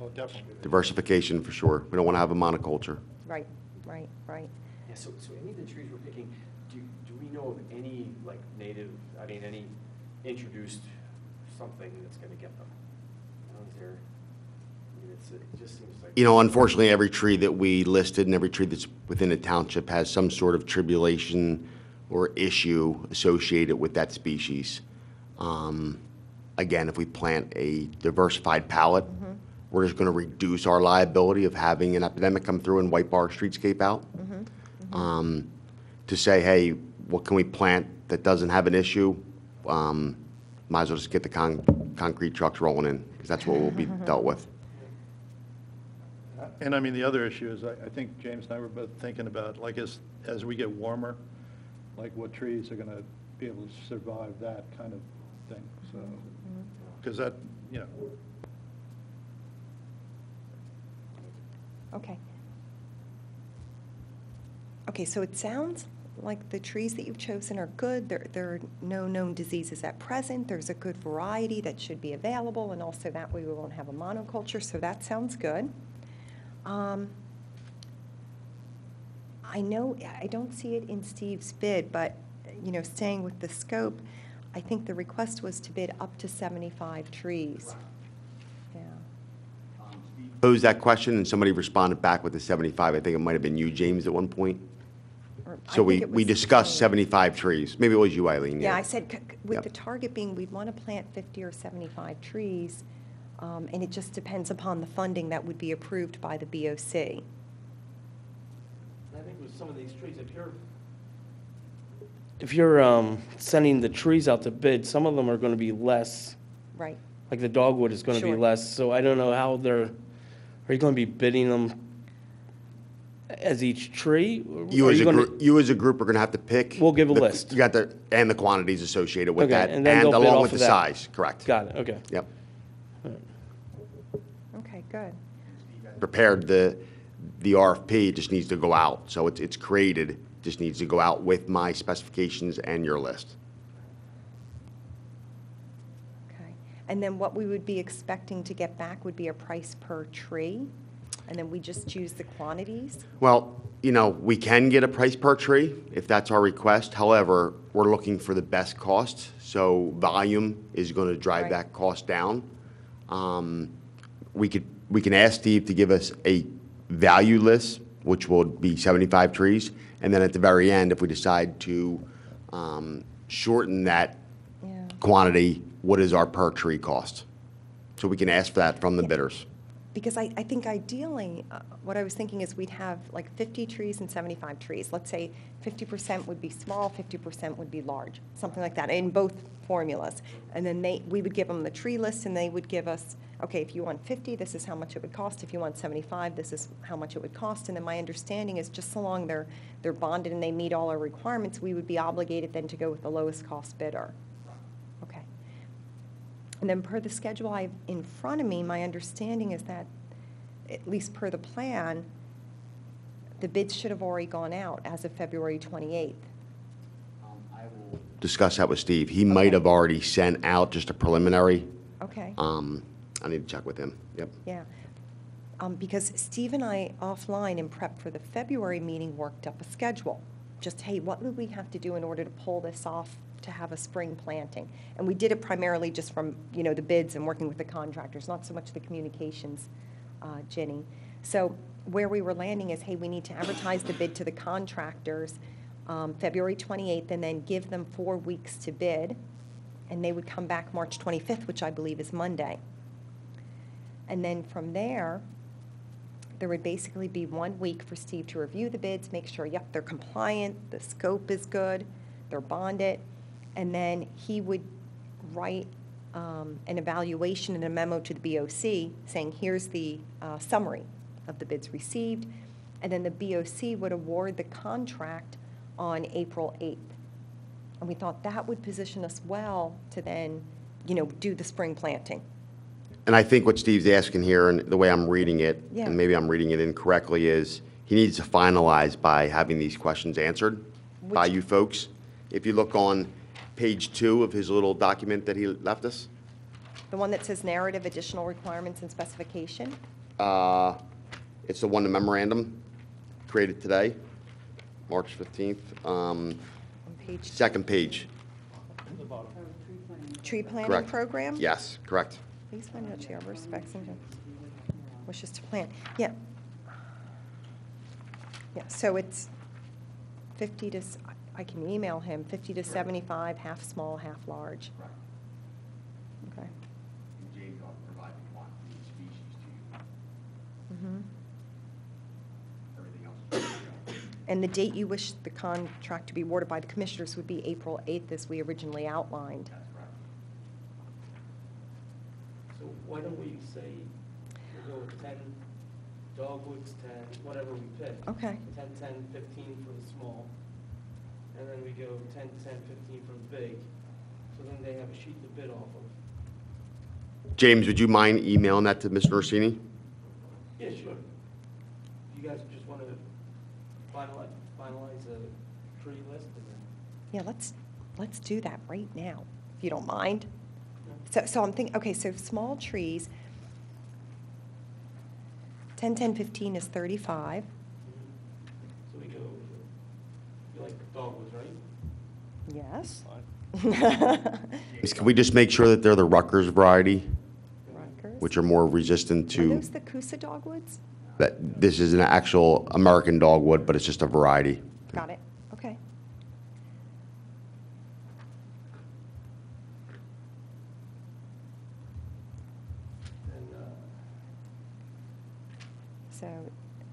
Oh, definitely. Diversification for sure. We don't want to have a monoculture. Right, right, right. Yeah, so any of the trees we're picking, do we know of any, like, native, any introduced something that's gonna get them? Is there, it just seems like. Unfortunately, every tree that we listed and every tree that's within the township has some sort of tribulation or issue associated with that species. Again, if we plant a diversified palette, we're just going to reduce our liability of having an epidemic come through and wipe our streetscape out. To say, hey, what can we plant that doesn't have an issue? Might as well just get the concrete trucks rolling in, because that's what will be dealt with. And I mean, the other issue is, I think James and I were both thinking about, like, as we get warmer, like what trees are going to be able to survive that kind of thing, so, because that, Okay. Okay, so it sounds like the trees that you've chosen are good. There are no known diseases at present. There's a good variety that should be available, and also that way we won't have a monoculture, so that sounds good. I know, I don't see it in Steve's bid, but, staying with the scope, I think the request was to bid up to 75 trees. Yeah. Posed that question, and somebody responded back with the 75. I think it might have been you, James, at one point. Or I So think we it was discussed James. 75 trees. Maybe it was you, Eileen. Yeah, I said, with Yep. the target being, we'd want to plant 50 or 75 trees, and it just depends upon the funding that would be approved by the BOC. And I think with some of these trees, if you're sending the trees out to bid, some of them are going to be less, Right. like the dogwood is going to be Sure. less, so I don't know how are you going to be bidding them as each tree? Or You are as a gonna- group, you as a group are going to have to pick. We'll give a the- list. You got and the quantities associated with Okay, that, and then they'll bid along off with the of that. size, correct. Got it, okay. Yep. Okay, good. Prepared the RFP, it just needs to go out. So it's created, just needs to go out with my specifications and your list. Okay. And then what we would be expecting to get back would be a price per tree, and then we just choose the quantities? Well, we can get a price per tree if that's our request. However, we're looking for the best cost, so volume is going to drive Right. that cost down. We can ask Steve to give us a value list, which will be 75 trees, and then at the very end, if we decide to shorten that Yeah. quantity, what is our per tree cost? So we can ask for that from the bidders. Because I think ideally, what I was thinking is we'd have like 50 trees and 75 trees. Let's say 50% would be small, 50% would be large, something like that, in both formulas. And then we would give them the tree list, and they would give us, okay, if you want 50, this is how much it would cost. If you want 75, this is how much it would cost. And then my understanding is just so long they're bonded and they meet all our requirements, we would be obligated then to go with the lowest cost bidder. Okay. And then per the schedule I have in front of me, my understanding is that, at least per the plan, the bids should have already gone out as of February 28th. Discuss that with Steve. He might have already sent out just a preliminary. Okay, I need to check with him. Yep. yeah. Because Steve and I, offline in prep for the February meeting, worked up a schedule. Just, hey, what would we have to do in order to pull this off to have a spring planting? And we did it primarily just from, the bids and working with the contractors, not so much the communications, Ginny. So where we were landing is, hey, we need to advertise the bid to the contractors February 28th, and then give them 4 weeks to bid, and they would come back March 25th, which I believe is Monday. And then from there would basically be 1 week for Steve to review the bids, make sure, yep, they're compliant, the scope is good, they're bonded, and then he would write an evaluation and a memo to the BOC saying, here's the summary of the bids received, and then the BOC would award the contract on April 8th. And we thought that would position us well to then, do the spring planting. And I think what Steve's asking here, and the way I'm reading it, Yeah. and maybe I'm reading it incorrectly, is he needs to finalize by having these questions answered by Which- you folks. If you look on page 2 of his little document that he left us, The one that says narrative, additional requirements and specification? it's the one, the memorandum created today, March 15th, On page, second page. tree planting Correct. program? Yes, correct. Please find out your respects and wishes to plant. Yeah. Yeah, so it's 50 to, I can email him, 50 to 75, half small, half large. Okay. James will provide the quantity of species to you. Mhm. Everything else. And the date you wish the contract to be awarded by the commissioners would be April 8th, as we originally outlined. So why don't we say, we'll go with 10 dogwoods, 10, whatever we pick. Okay. 10, 10, 15 for the small, and then we go 10, 10, 15 for the big. So then they have a sheet to bid off of. James, would you mind emailing that to Mr. Orsini? Yeah, sure. You guys just want to finalize a tree list and then. Yeah, let's do that right now, if you don't mind. So I'm thinking, okay, so small trees, 10, 10, 15 is 35. So we go, you like dogwoods, right? Yes. Can we just make sure that they're the Rutgers variety, Rutgers. which are more resistant Are to, those the Coosa dogwoods? that this is an actual American dogwood, but it's just a variety. Got it, okay. So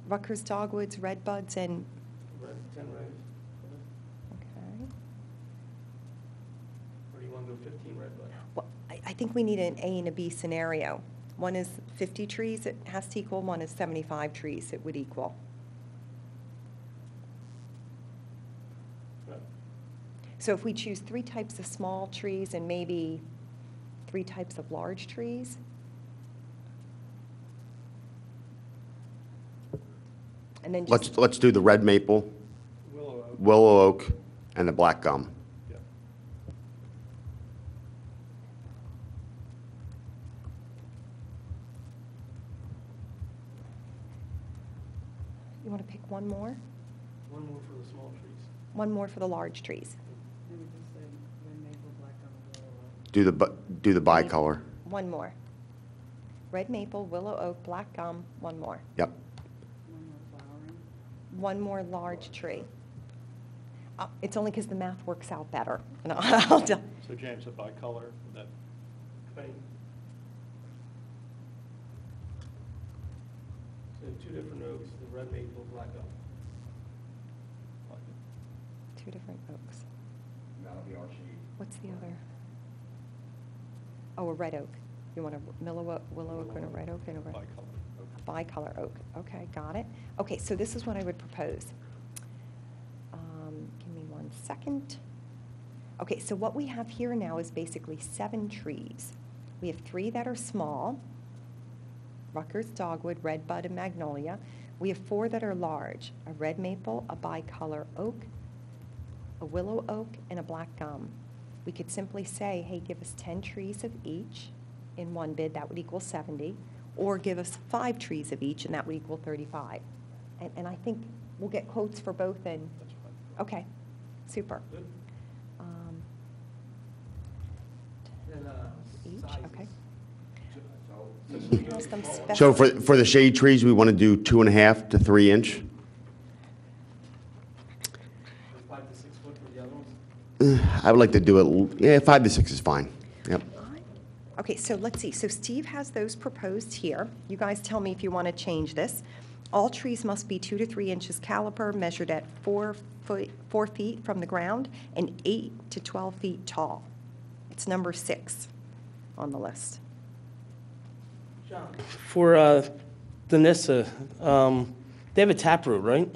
Rutgers dogwoods, red buds, and, 10 red. okay. Or do you want to go 15 red bud? Well, I think we need an A and a B scenario. One is 50 trees it has to equal, one is 75 trees it would equal. So if we choose 3 types of small trees and maybe 3 types of large trees, and then just, Let's do the red maple, willow oak, and the black gum. you want to pick one more? One more for the small trees. One more for the large trees. Do the bicolor. One more. Red maple, willow oak, black gum, one more. Yep. One more large tree. It's only because the math works out better. And I'll tell- So James, a bicolor, that, So 2 different oaks, the red maple, black gum. 2 different oaks. That'll be our shade. What's the other? Oh, a red oak. You want a willow oak and a red oak and a red? bicolor. A bicolor oak. Okay, got it. Okay, so this is what I would propose. Give me 1 second. Okay, so what we have here now is basically 7 trees. We have 3 that are small, Rutgers dogwood, red bud, and magnolia. We have 4 that are large, a red maple, a bicolor oak, a willow oak, and a black gum. We could simply say, hey, give us 10 trees of each in one bid, that would equal 70, or give us 5 trees of each, and that would equal 35. And I think we'll get quotes for both, and, okay, super. And Each, sizes. okay. Has them So specified. for the shade trees, we want to do 2.5 to 3 inch. 5 to 6 foot for the other ones? I would like to do it, yeah, 5 to 6 is fine. Yep. Okay, so let's see. So Steve has those proposed here. You guys tell me if you want to change this. All trees must be 2 to 3 inches caliper, measured at 4 feet from the ground, and 8 to 12 feet tall. It's number 6 on the list. For the Nissa, they have a taproot, right?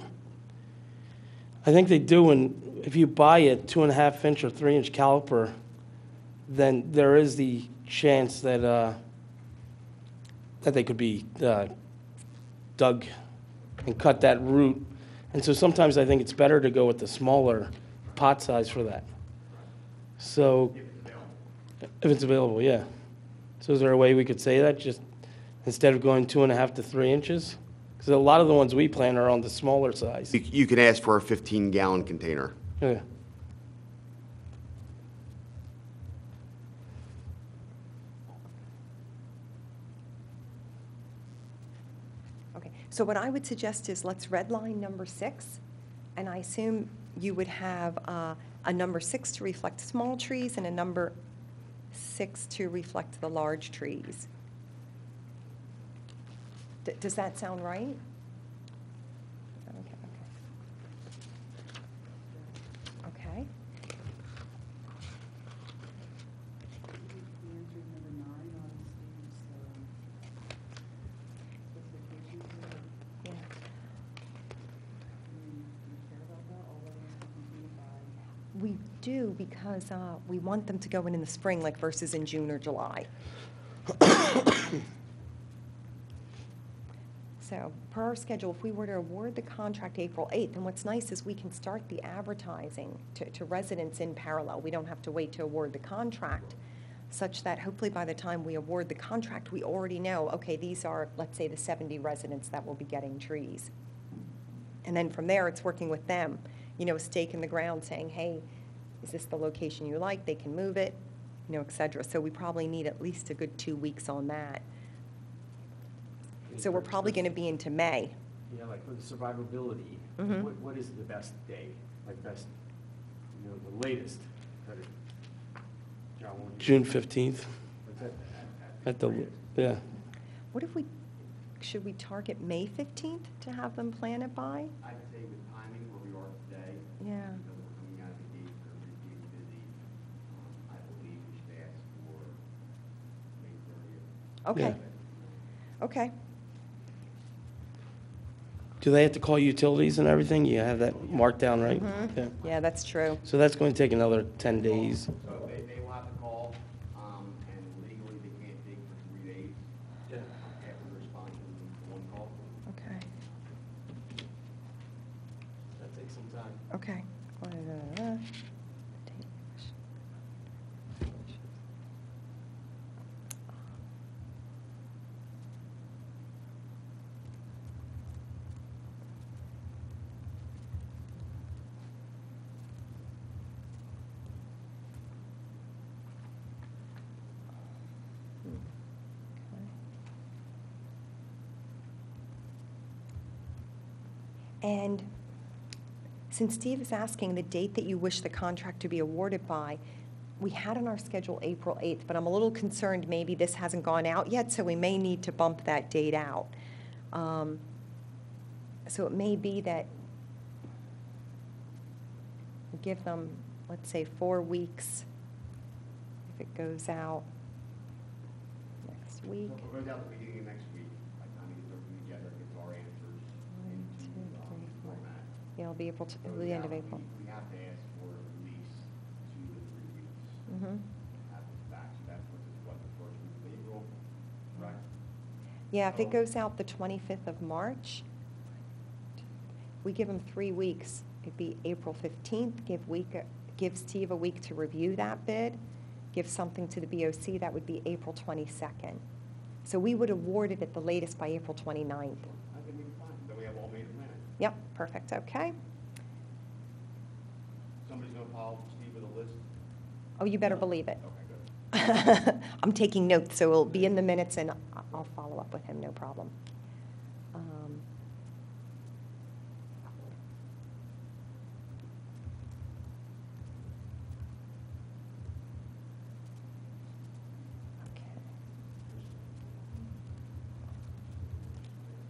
I think they do, and if you buy a 2.5 inch or 3 inch caliper, then there is the chance that that they could be dug and cut that root. And so sometimes I think it's better to go with the smaller pot size for that. So, if it's available, yeah. So is there a way we could say that, just instead of going 2.5 to 3 inches? Because a lot of the ones we plant are on the smaller size. You can ask for a 15-gallon container. Yeah. Okay, so what I would suggest is let's redline number 6, and I assume you would have a number 6 to reflect small trees and a number 6 to reflect the large trees. Does that sound right? Okay. Okay. Yeah. We do, because we want them to go in the spring, like versus in June or July. So, per our schedule, if we were to award the contract April 8th, and what's nice is we can start the advertising to residents in parallel. We don't have to wait to award the contract, such that hopefully by the time we award the contract, we already know, okay, these are, let's say, the 70 residents that will be getting trees. And then from there, it's working with them, you know, a stake in the ground saying, hey, is this the location you like? They can move it, you know, et cetera. So we probably need at least a good 2 weeks on that. So we're probably going to be into May. Yeah, like with survivability, Mhm. what is the best day? Like best, you know, the latest? that it- John, what do you- June 15th what's that? at the, yeah. What if we, should we target May 15th to have them plan it by? I'd say with timing where we are today, Yeah. because we're coming out of the gate, we're going to be busy, I believe we should ask for May 30th. Okay. Okay. Do they have to call utilities and everything? You have that marked down, right? Mhm. Yeah. Yeah, that's true. So that's going to take another 10 days. So they will have to call, and legally they can't dig for 3 days Yeah. after the response to one call. Okay. That takes some time. Okay. And since Steve is asking the date that you wish the contract to be awarded by, we had on our schedule April 8th, but I'm a little concerned maybe this hasn't gone out yet, so we may need to bump that date out. So it may be that we give them, let's say, 4 weeks if it goes out next week. So if it goes out the beginning of next week, by the time we get everything together, gets our answers into format. Yeah, it'll be April, Goes the end out, of April. We have to ask for at least 2 to 3 weeks. Mhm. Have it back, so that puts us, what, the first week of April, correct? Yeah, if it goes out the 25th of March, we give them 3 weeks. It'd be April 15th, give Steve a week to review that bid, give something to the BOC, that would be April 22nd. So we would award it at the latest by April 29th. I think we'd be fine, then we have all made plans. Yep, perfect, okay. Somebody's gonna follow Steve with a list? Oh, you better believe it. Okay, good. I'm taking notes, so it'll be in the minutes, and I'll follow up with him, no problem.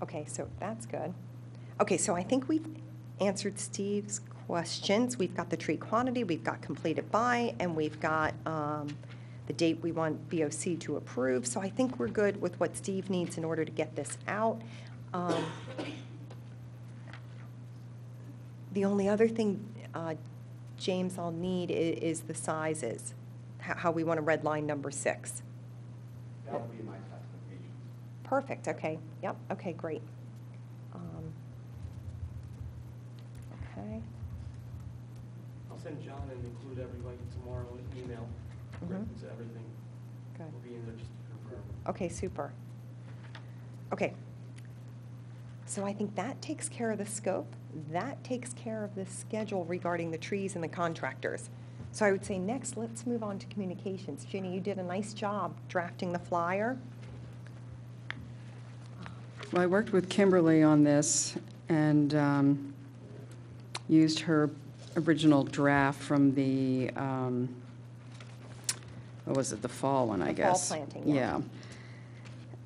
Okay, so that's good. Okay, so I think we've answered Steve's questions. We've got the tree quantity, we've got completed by, and we've got the date we want BOC to approve. So I think we're good with what Steve needs in order to get this out. The only other thing, James, I'll need is the sizes, how we want to red line number 6. That would be my specifications. Perfect, okay, yep, okay, great. Okay. I'll send John and include everybody tomorrow in email. Mhm. So everything Good. will be in there just to confirm. Okay, super. Okay. So I think that takes care of the scope. That takes care of the schedule regarding the trees and the contractors. So I would say next, let's move on to communications. Ginny, you did a nice job drafting the flyer. Well, I worked with Kimberly on this and used her original draft from the, what was it, the fall one, I The fall guess. planting, yeah. Yeah.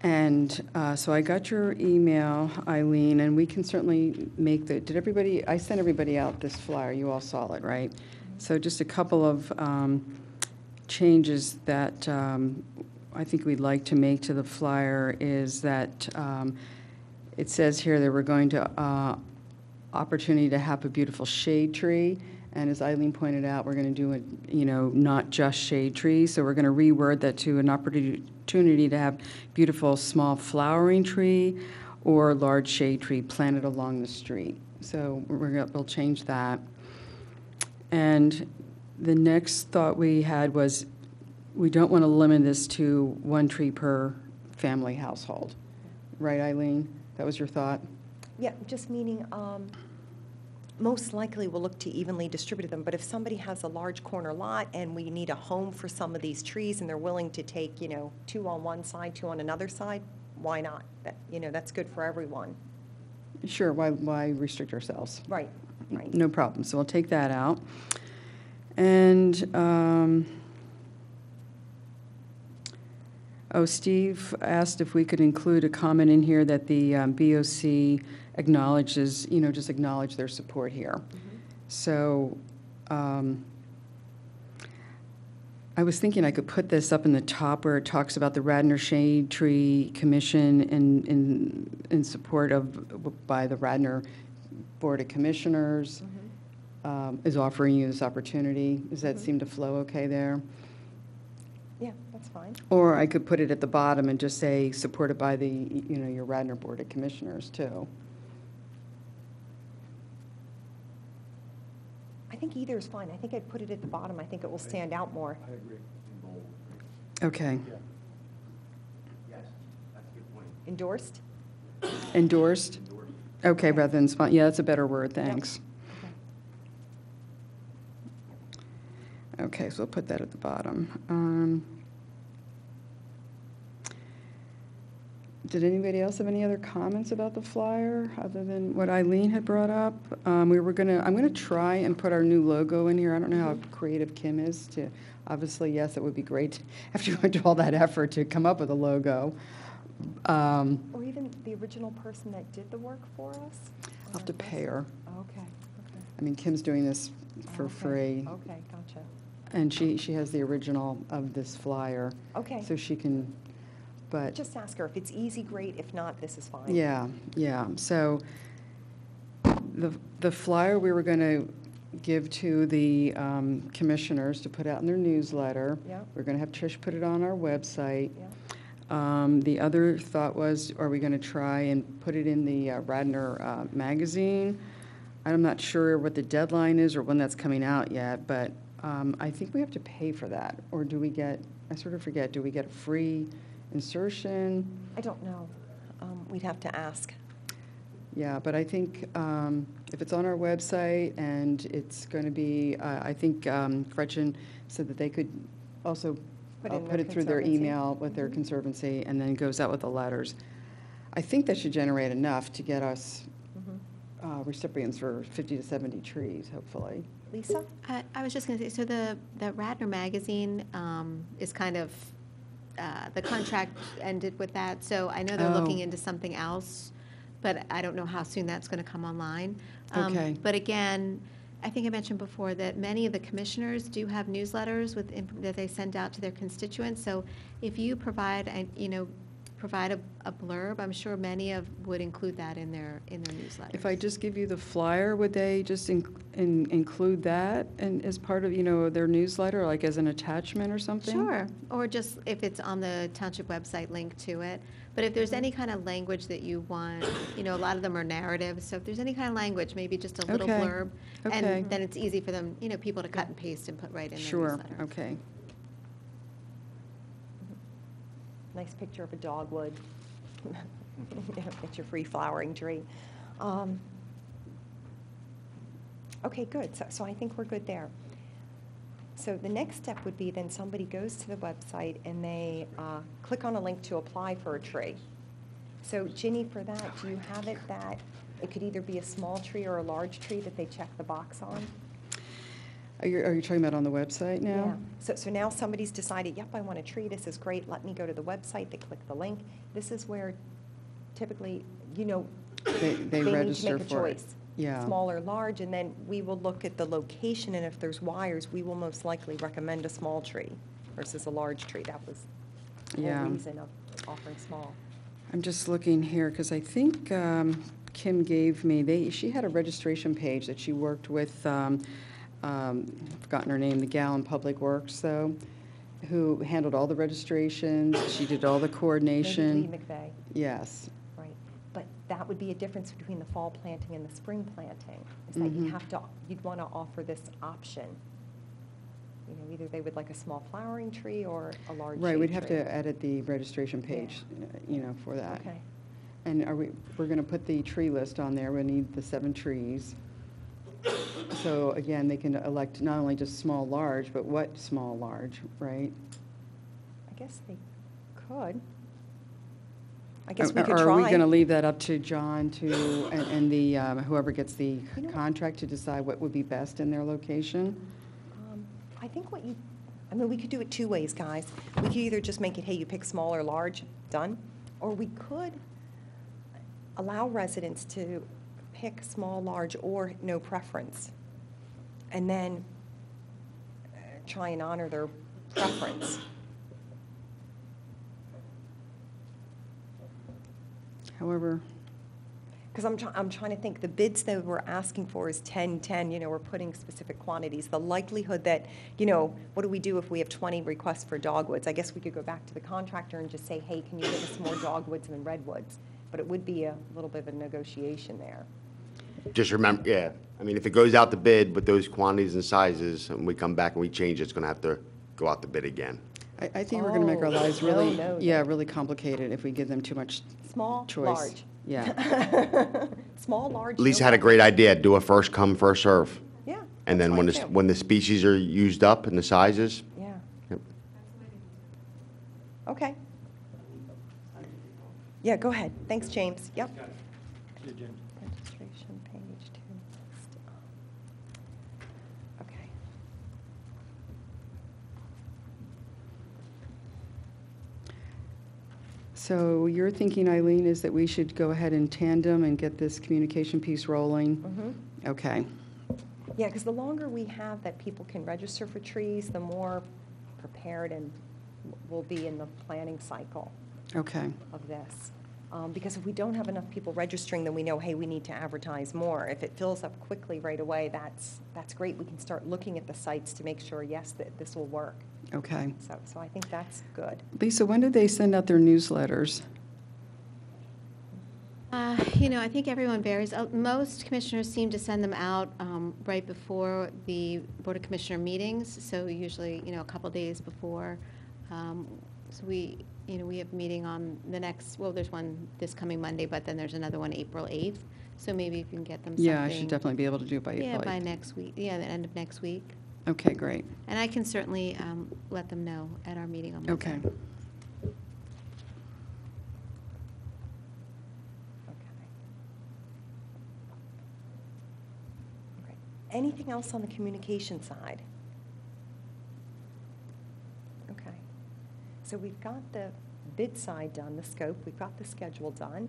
And so I got your email, Eileen, and we can certainly make did everybody, I sent everybody out this flyer, you all saw it, right? So just a couple of changes that I think we'd like to make to the flyer is that it says here that we're going to opportunity to have a beautiful shade tree. And as Eileen pointed out, we're going to do it, not just shade trees. So we're going to reword that to an opportunity to have beautiful small flowering tree or large shade tree planted along the street. So we'll change that. And the next thought we had was we don't want to limit this to 1 tree per family household. Right, Eileen? That was your thought? Yeah, just meaning, most likely we'll look to evenly distribute them, but if somebody has a large corner lot and we need a home for some of these trees and they're willing to take, 2 on one side, 2 on another side, why not? That's good for everyone. Sure, why restrict ourselves? Right, right. No problem, so I'll take that out. And, Steve asked if we could include a comment in here that the BOC acknowledges, just acknowledge their support here. So I was thinking I could put this up in the top where it talks about the Radnor Shade Tree Commission in support of, by the Radnor Board of Commissioners, is offering you this opportunity. Does that seem to flow okay there? Yeah, that's fine. Or I could put it at the bottom and just say, supported by the, your Radnor Board of Commissioners, too. I think either is fine. I think I'd put it at the bottom. I think it will stand out more. I agree. Okay. Yes, that's a good point. Endorsed? Endorsed? Okay, rather than, yeah, that's a better word, thanks. Okay, so we'll put that at the bottom. Did anybody else have any other comments about the flyer, other than what Eileen had brought up? I'm gonna try and put our new logo in here. I don't know how creative Kim is to, obviously, yes, it would be great after you went to all that effort to come up with a logo. Or even the original person that did the work for us? I'll have to pay her. Okay, I mean, Kim's doing this for free. Okay, gotcha. And she has the original of this flyer. Okay. So she can, but. Just ask her. If it's easy, great. If not, this is fine. Yeah. So the flyer we were going to give to the commissioners to put out in their newsletter. Yeah. We're going to have Trish put it on our website. Yeah. The other thought was, are we going to try and put it in the Radnor magazine? I'm not sure what the deadline is or when that's coming out yet, but I think we have to pay for that. Or do we get, I sort of forget, do we get a free insertion? I don't know. We'd have to ask. Yeah, but I think if it's on our website and it's going to be, I think Gretchen said that they could also put it through their email with their conservancy and then goes out with the letters. I think that should generate enough to get us recipients for 50 to 70 trees, hopefully. Lisa? I was just going to say, so the Radnor magazine is kind of, the contract ended with that, so I know they're looking into something else, but I don't know how soon that's going to come online. Okay. But again, I think I mentioned before that many of the commissioners do have newsletters that they send out to their constituents, so if you provide a blurb, I'm sure many would include that in their newsletters. If I just give you the flyer, would they just include that as part of, their newsletter, like as an attachment or something? Sure, or just if it's on the township website, link to it. But if there's any kind of language that you want, a lot of them are narratives, so if there's any kind of language, maybe just a little blurb, and then it's easy for them, people to cut and paste and put right in their newsletter. Sure, okay. Nice picture of a dogwood. Get your free flowering tree. Okay, good. So I think we're good there. So the next step would be then somebody goes to the website and they click on a link to apply for a tree. So Ginny, for that, do you have it that it could either be a small tree or a large tree that they check the box on? Are you talking about on the website now? Yeah. So now somebody's decided, yep, I want a tree, this is great, let me go to the website, they click the link. This is where typically, they need to register make a for it. choice. Yeah. Small or large, and then we will look at the location, and if there's wires, we will most likely recommend a small tree versus a large tree. That was the whole reason of offering small. I'm just looking here, because I think Kim gave me, she had a registration page that she worked with, I've forgotten her name, the gal in Public Works, though, who handled all the registrations. She did all the coordination. Maybe Lee McVeigh. Yes. Right. But that would be a difference between the fall planting and the spring planting, is that you'd want to offer this option. Either they would like a small flowering tree or a large Right, we'd have tree. to edit the registration page, for that. Okay. And we're going to put the tree list on there. We need the 7 trees. So again, they can elect not only just small, large, but what small, large, right? I guess they could. I guess we could Are try. we going to leave that up to John to, and the, whoever gets the You know- contract to decide what would be best in their location? I think I mean, we could do it two ways, guys. We could either just make it, hey, you pick small or large, done, or we could allow residents to pick small, large, or no preference, and then try and honor their preference. However, Because I'm trying to think, the bids that we're asking for is 10, 10, we're putting specific quantities. The likelihood that, what do we do if we have 20 requests for dogwoods? I guess we could go back to the contractor and just say, hey, can you give us more dogwoods than redwoods? But it would be a little bit of a negotiation there. Just remember, yeah, I mean, if it goes out to bid with those quantities and sizes, and we come back and we change it, it's going to have to go out to bid again. I think we're going to make our lives no, really, no. really complicated if we give them too much Small, choice. large. Yeah. Small, large. Lisa no had a great preference. idea, do a first come, first serve. Yeah. And that's then when fine, the, too. when the species are used up and the sizes, Yeah. Yep. Okay. Yeah, go ahead. Thanks, James. Yep. Registration page 2. Okay. So your thinking, Eileen, is that we should go ahead in tandem and get this communication piece rolling? Mm-hmm. Okay. Yeah, because the longer we have that people can register for trees, the more prepared and we'll be in the planning cycle Okay. of this. Because if we don't have enough people registering, then we know, hey, we need to advertise more. If it fills up quickly right away, that's great. We can start looking at the sites to make sure, yes, that this will work. Okay. So I think that's good. Lisa, when do they send out their newsletters? I think everyone varies. Most commissioners seem to send them out right before the Board of Commissioner meetings, so usually, a couple days before. So we have a meeting on the next, well, there's one this coming Monday, but then there's another one April 8th. So maybe if you can get them something. Yeah, I should definitely be able to do it by April 8th. Yeah, by next week. Yeah, the end of next week. Okay, great. And I can certainly let them know at our meeting on Monday. Okay. Okay. Okay. Anything else on the communication side? Okay. So we've got the bid side done, the scope, we've got the schedule done,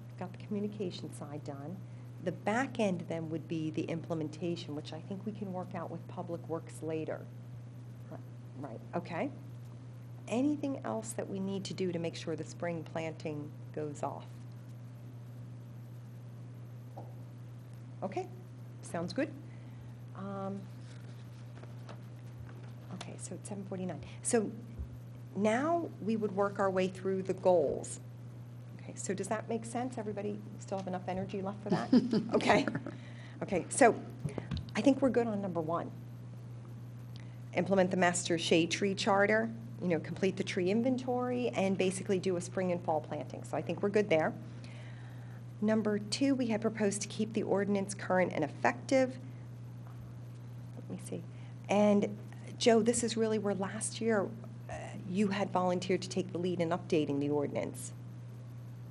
we've got the communication side done. The back end then would be the implementation, which I think we can work out with Public Works later. Right, okay. Anything else that we need to do to make sure the spring planting goes off? Okay, sounds good. Okay, so it's 7:49. So now we would work our way through the goals. Okay, so does that make sense? Everybody still have enough energy left for that? Okay. Okay, so I think we're good on number 1. Implement the master shade tree charter, complete the tree inventory, and basically do a spring and fall planting. So I think we're good there. Number 2, we had proposed to keep the ordinance current and effective. Let me see. And Joe, this is really where last year you had volunteered to take the lead in updating the ordinance.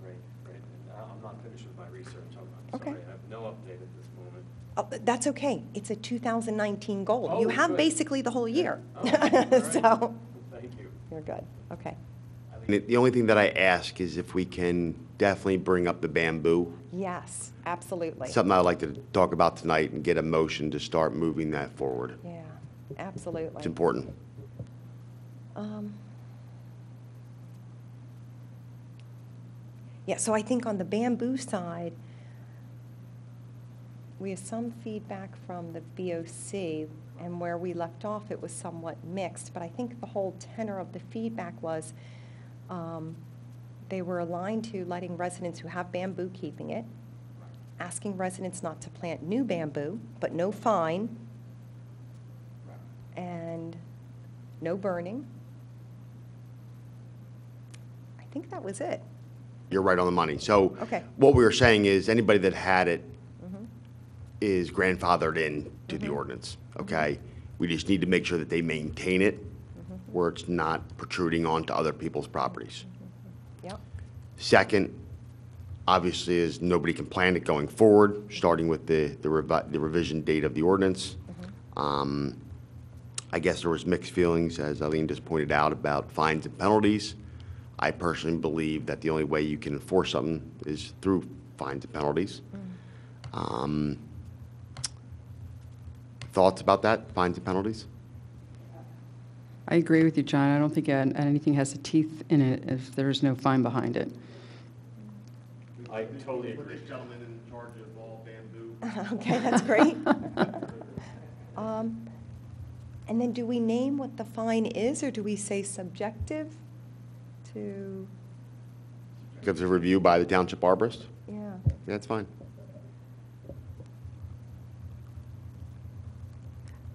Right. And I'm not finished with my research. I'm Okay. sorry, I have no update at this moment. Oh, that's okay. It's a 2019 goal. You Oh, have good. basically the whole year. Oh, all right. So Thank you. you're good. Okay. the only thing that I ask is if we can definitely bring up the bamboo. Yes, absolutely. Something I'd like to talk about tonight and get a motion to start moving that forward. Yeah, absolutely. It's important. Yeah, so I think on the bamboo side, we have some feedback from the BOC, and where we left off, it was somewhat mixed, but I think the whole tenor of the feedback was they were aligned to letting residents who have bamboo keeping it, asking residents not to plant new bamboo, but no fine, and no burning. I think that was it. You're right on the money. So Okay. what we were saying is anybody that had it is grandfathered in to the ordinance, okay? We just need to make sure that they maintain it where it's not protruding onto other people's properties. Yep. Second, obviously, is nobody can plan it going forward, starting with the revision date of the ordinance. I guess there was mixed feelings, as Eileen just pointed out, about fines and penalties. I personally believe that the only way you can enforce something is through fines and penalties. Thoughts about that, fines and penalties? I agree with you, John. I don't think anything has the teeth in it if there's no fine behind it. I totally agree. Put this gentleman in charge of all bamboo. Okay, that's great. And then do we name what the fine is, or do we say subjective to, Gives a review by the township arborist? yeah. That's fine.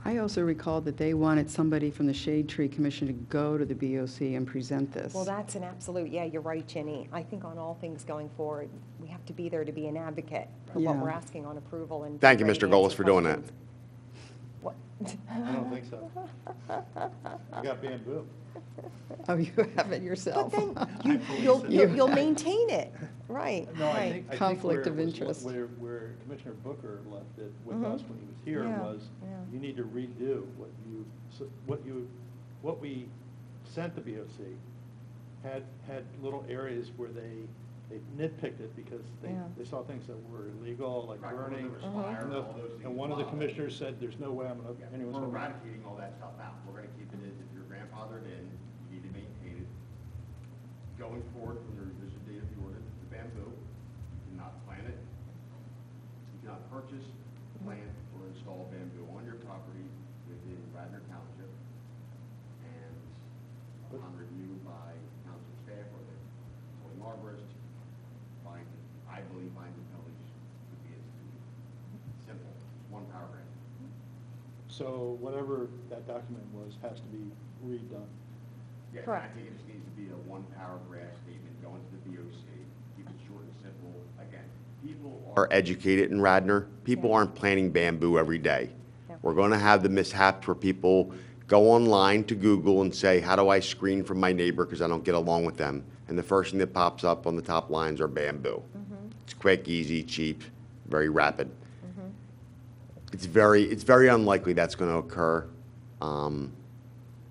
I also recall that they wanted somebody from the Shade Tree Commission to go to the BOC and present this. Well, that's an absolute, yeah, you're right, Ginny. I think on all things going forward, we have to be there to be an advocate for what Yeah. we're asking on approval and. Thank you, ready to Mr. Golis, answer for doing that. questions. What? I don't think so. I got bamboo. Oh, you have it But yourself. then you'll maintain it, right, No, I right. think Conflict where of it was- interest. Where Commissioner Booker left it with Mhm. us when he was here Yeah, was, yeah. you need to redo what we sent the BOC had little areas where they nitpicked it because Yeah. they saw things that were illegal, like Right, burning. there was fire, And all those things and one of the involved. commissioners said, there's no way anyone's We're going to. eradicating all that stuff out. We're gonna keep it as if you're grandfathered in, you need to maintain it. Going forward from the revision date of the ordinance, the bamboo, you cannot plant it. You cannot purchase, plant, or install bamboo on your property within Radnor Township. And upon review by township staff or the zoning arborist, I believe fines and penalties would be as simple, one paragraph. So whatever that document was has to be redone. Yeah, and I Correct. think it just needs to be a one-paragraph statement going to the BOC, keep it short and simple. Again, people are educated in Radnor. People Yeah. aren't planting bamboo every day. Yeah. We're going to have the mishaps where people go online to Google and say, how do I screen from my neighbor because I don't get along with them? And the first thing that pops up on the top lines are bamboo. It's quick, easy, cheap, very rapid. It's very unlikely that's going to occur on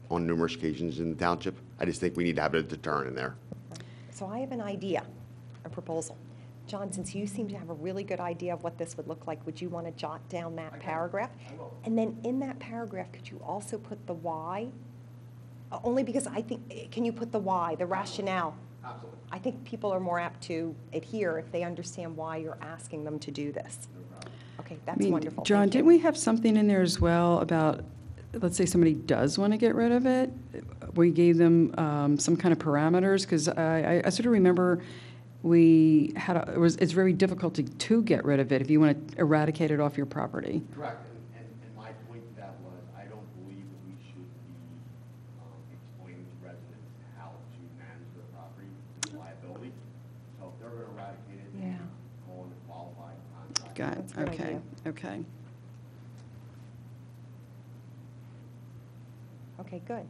numerous occasions in the township. I just think we need to have a deterrent in there. So I have an idea, a proposal. John, since you seem to have a really good idea of what this would look like, would you want to jot down that paragraph? I will. And then in that paragraph, could you also put the why? Only because I think, can you put the why, the rationale? Absolutely. I think people are more apt to adhere if they understand why you're asking them to do this. Okay, I that's mean, wonderful. John, Thank you. didn't we have something in there as well about, let's say somebody does want to get rid of it? We gave them some kind of parameters, because I sort of remember we had, it's very difficult to get rid of it if you want to eradicate it off your property. Correct, and my point to that was, I don't believe that we should be explaining to residents how to manage their property, the liability. So if they're going to eradicate it, they Yeah. should call in a qualified contractor. Got That's it, a good okay, idea. okay. Okay, good.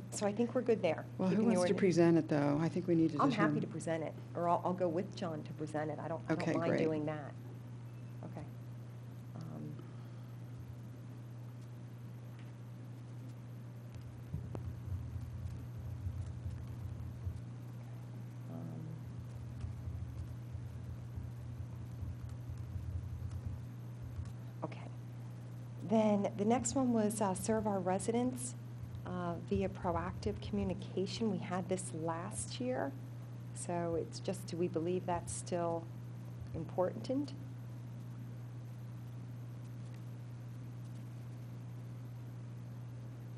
So I think we're good there. Well, who Keeping the wants to ordinance- present it, though? I think we need to I'm happy to determine. present it, or I'll go with John to present it. I don't Okay, mind great. doing that. Okay. Okay. Then the next one was serve our residents via proactive communication. We had this last year, so it's just, do we believe that's still important?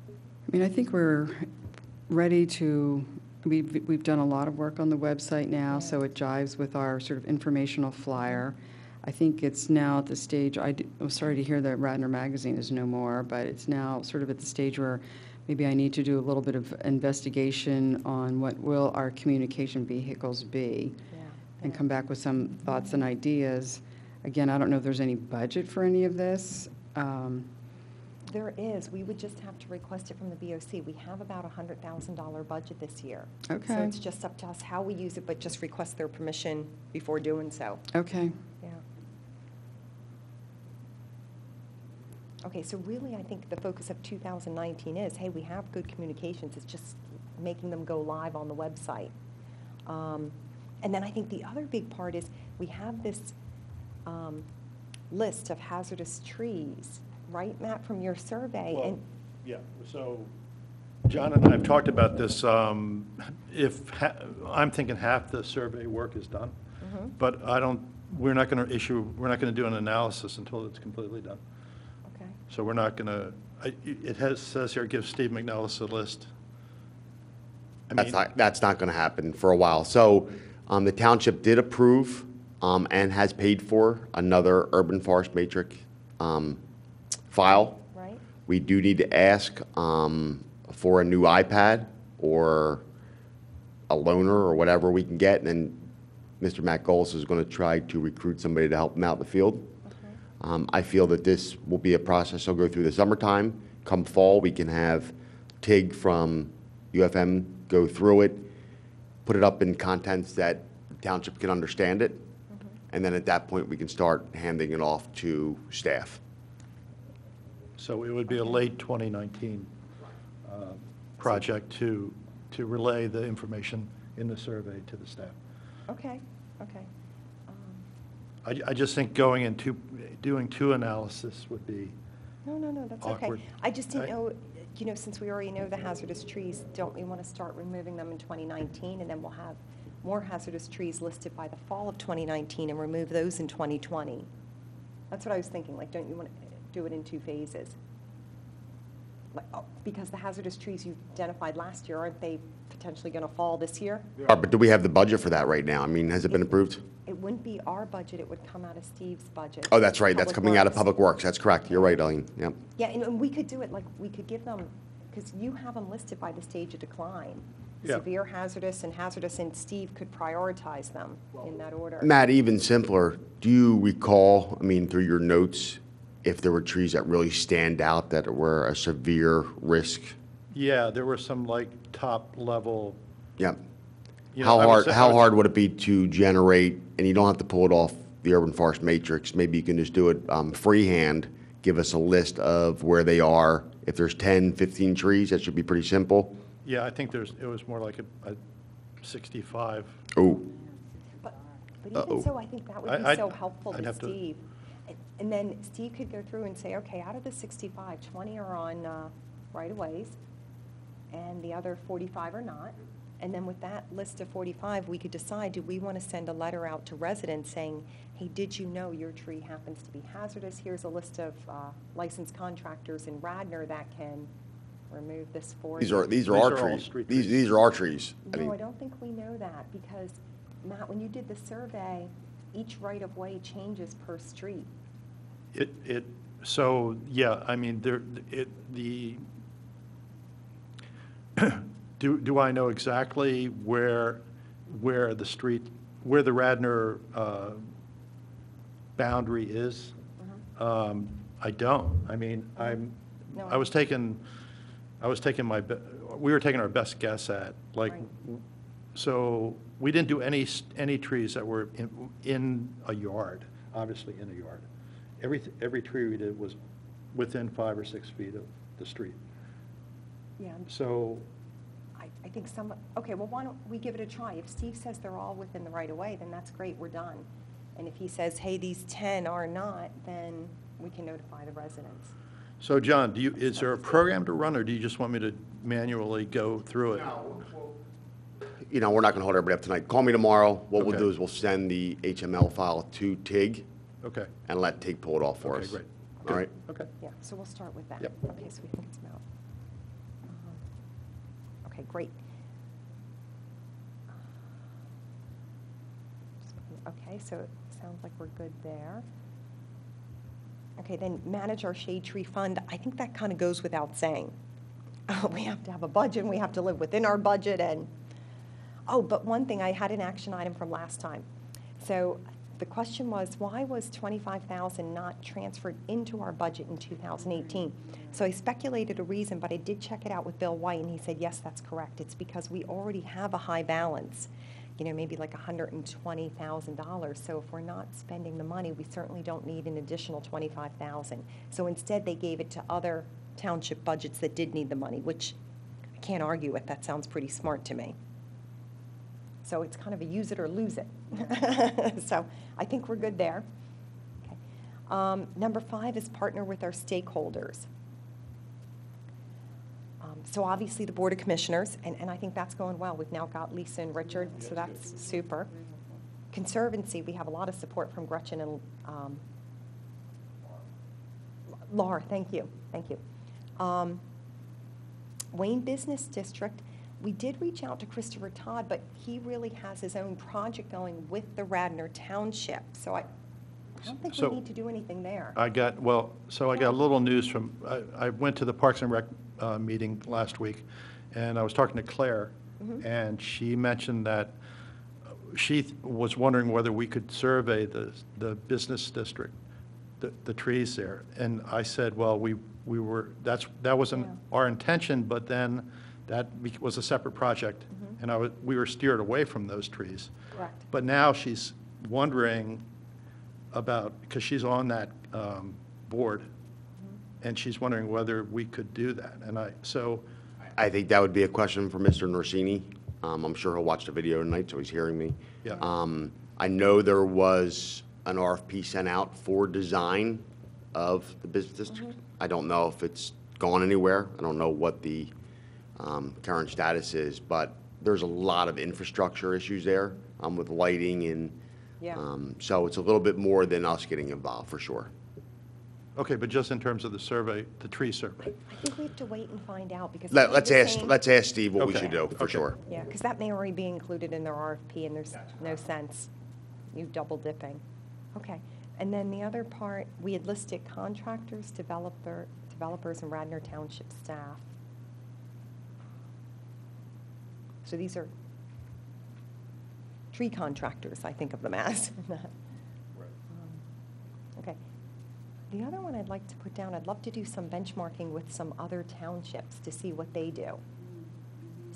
I mean, I think we're ready to, we've done a lot of work on the website now, so it jives with our sort of informational flyer. I think it's now at the stage, I'm sorry to hear that Radnor Magazine is no more, but it's now sort of at the stage where maybe I need to do a little bit of investigation on what will our communication vehicles be, Yeah. and come back with some thoughts and ideas. Again, I don't know if there's any budget for any of this. There is. We would just have to request it from the BOC. We have about a $100,000 budget this year. So Okay. it's just up to us how we use it, but just request their permission before doing so. Okay. Yeah. Okay, so really, I think the focus of 2019 is, hey, we have good communications. It's just making them go live on the website. And then I think the other big part is we have this list of hazardous trees, right, Matt, from your survey? Well, And yeah, so John and I have talked about this. I'm thinking half the survey work is done, but we're not going to do an analysis until it's completely done. Okay. So we're not going to, says here, give Steve McNellis a list. That's not going to happen for a while. So the township did approve and has paid for another urban forest matrix file. Right. We do need to ask for a new iPad or a loaner or whatever we can get, and then Mr. Matt Goals is going to try to recruit somebody to help him out in the field. Okay. I feel that this will be a process that'll go through the summertime. Come fall, we can have TIG from UFM go through it, put it up in contents that the township can understand it, and then at that point, we can start handing it off to staff. So it would be a late 2019 project to relay the information in the survey to the staff. Okay, okay. I just think going into doing two analysis would be No, that's okay. awkward. I just didn't know, since we already know the hazardous trees, don't we want to start removing them in 2019, and then we'll have more hazardous trees listed by the fall of 2019 and remove those in 2020? That's what I was thinking, like, don't you want to do it in two phases? Because the hazardous trees you identified last year, aren't they potentially going to fall this year? But do we have the budget for that right now? I mean, has it been approved? It wouldn't be our budget, it would come out of Steve's budget. Oh, that's right, that's Public coming out of Works. Public Works, that's correct, you're right, Eileen, yep. Yeah, and we could do it, like, we could give them, because you have them listed by the stage of decline. Yeah. Severe hazardous, and Steve could prioritize them in that order. Matt, even simpler, do you recall, I mean, through your notes, if there were trees that really stand out that were a severe risk? Yeah, there were some like top level. Yep. You know, How I would say- hard, how hard would it be to generate, and you don't have to pull it off the urban forest matrix, maybe you can just do it freehand, give us a list of where they are. If there's 10, 15 trees, that should be pretty simple. Yeah, I think it was more like a 65. Oh, But even Uh-oh. so, I think that would be I'd- so helpful I'd to have to- Steve. And then Steve could go through and say, okay, out of the 65, 20 are on right-of-ways, and the other 45 are not. And then with that list of 45, we could decide, do we want to send a letter out to residents saying, hey, did you know your tree happens to be hazardous? Here's a list of licensed contractors in Radnor that can remove this for you. these are our are all trees. street These are our trees. I No, mean, I don't think we know that, because, Matt, when you did the survey, each right-of-way changes per street. So, yeah, I mean, do I know exactly where the Radnor boundary is? I don't. I mean, No, we were taking our best guess at, like, Right. so we didn't do any trees that were in a yard, obviously in a yard. Every tree we did was within 5 or 6 feet of the street. Yeah, So, I think okay, well, why don't we give it a try? If Steve says they're all within the right-of-way, then that's great, we're done. And if he says, hey, these 10 are not, then we can notify the residents. so John, is there a program to run, or do you just want me to manually go through it? you know, we're not gonna hold everybody up tonight. Call me tomorrow. What we'll Okay. do is we'll send the HML file to TIG Okay, and let TIG pull it off for okay, us. great. All right? Okay. Yeah, so we'll start with that. Yep. Okay, so we think it's about. Okay, great. Okay, so it sounds like we're good there. Okay, then manage our shade tree fund. I think that kind of goes without saying. We have to have a budget, and we have to live within our budget, and, oh, but one thing, I had an action item from last time. So the question was, why was $25,000 not transferred into our budget in 2018? So I speculated a reason, but I did check it out with Bill White, and he said, yes, that's correct. It's because we already have a high balance, you know, maybe like $120,000. So if we're not spending the money, we certainly don't need an additional $25,000. So instead, they gave it to other township budgets that did need the money, which I can't argue with. That sounds pretty smart to me. So it's kind of a use it or lose it. So I think we're good there. Okay. Number 5 is partner with our stakeholders. So obviously the Board of Commissioners, and I think that's going well. We've now got Lisa and Richard, so that's super. Conservancy, we have a lot of support from Gretchen and Laura, thank you. Wayne Business District, we did reach out to Christopher Todd, but he really has his own project going with the Radnor Township. So I don't think we need to do anything there. I got a little news from, I went to the Parks and Rec meeting last week, and I was talking to Claire, and she mentioned that she was wondering whether we could survey the business district, the trees there. And I said, well, that wasn't our intention, but then that was a separate project, and we were steered away from those trees. Correct. But now she's wondering about, because she's on that board, and she's wondering whether we could do that. And I think that would be a question for Mr. Norsini. I'm sure he'll watch the video tonight, so he's hearing me. Yeah. I know there was an RFP sent out for design of the business district. I don't know if it's gone anywhere. I don't know what the current status is, but there's a lot of infrastructure issues there with lighting and so it's a little bit more than us getting involved for sure. Okay, but just in terms of the survey, the tree survey. I think we have to wait and find out because Let's ask Steve what we should do for sure. Yeah, because that may already be included in their RFP, and there's no sense you double dipping. Okay, and then the other part, we had listed contractors, developers, and Radnor Township staff. So these are tree contractors, I think of them as. Okay. The other one I'd like to put down, I'd love to do some benchmarking with some other townships to see what they do.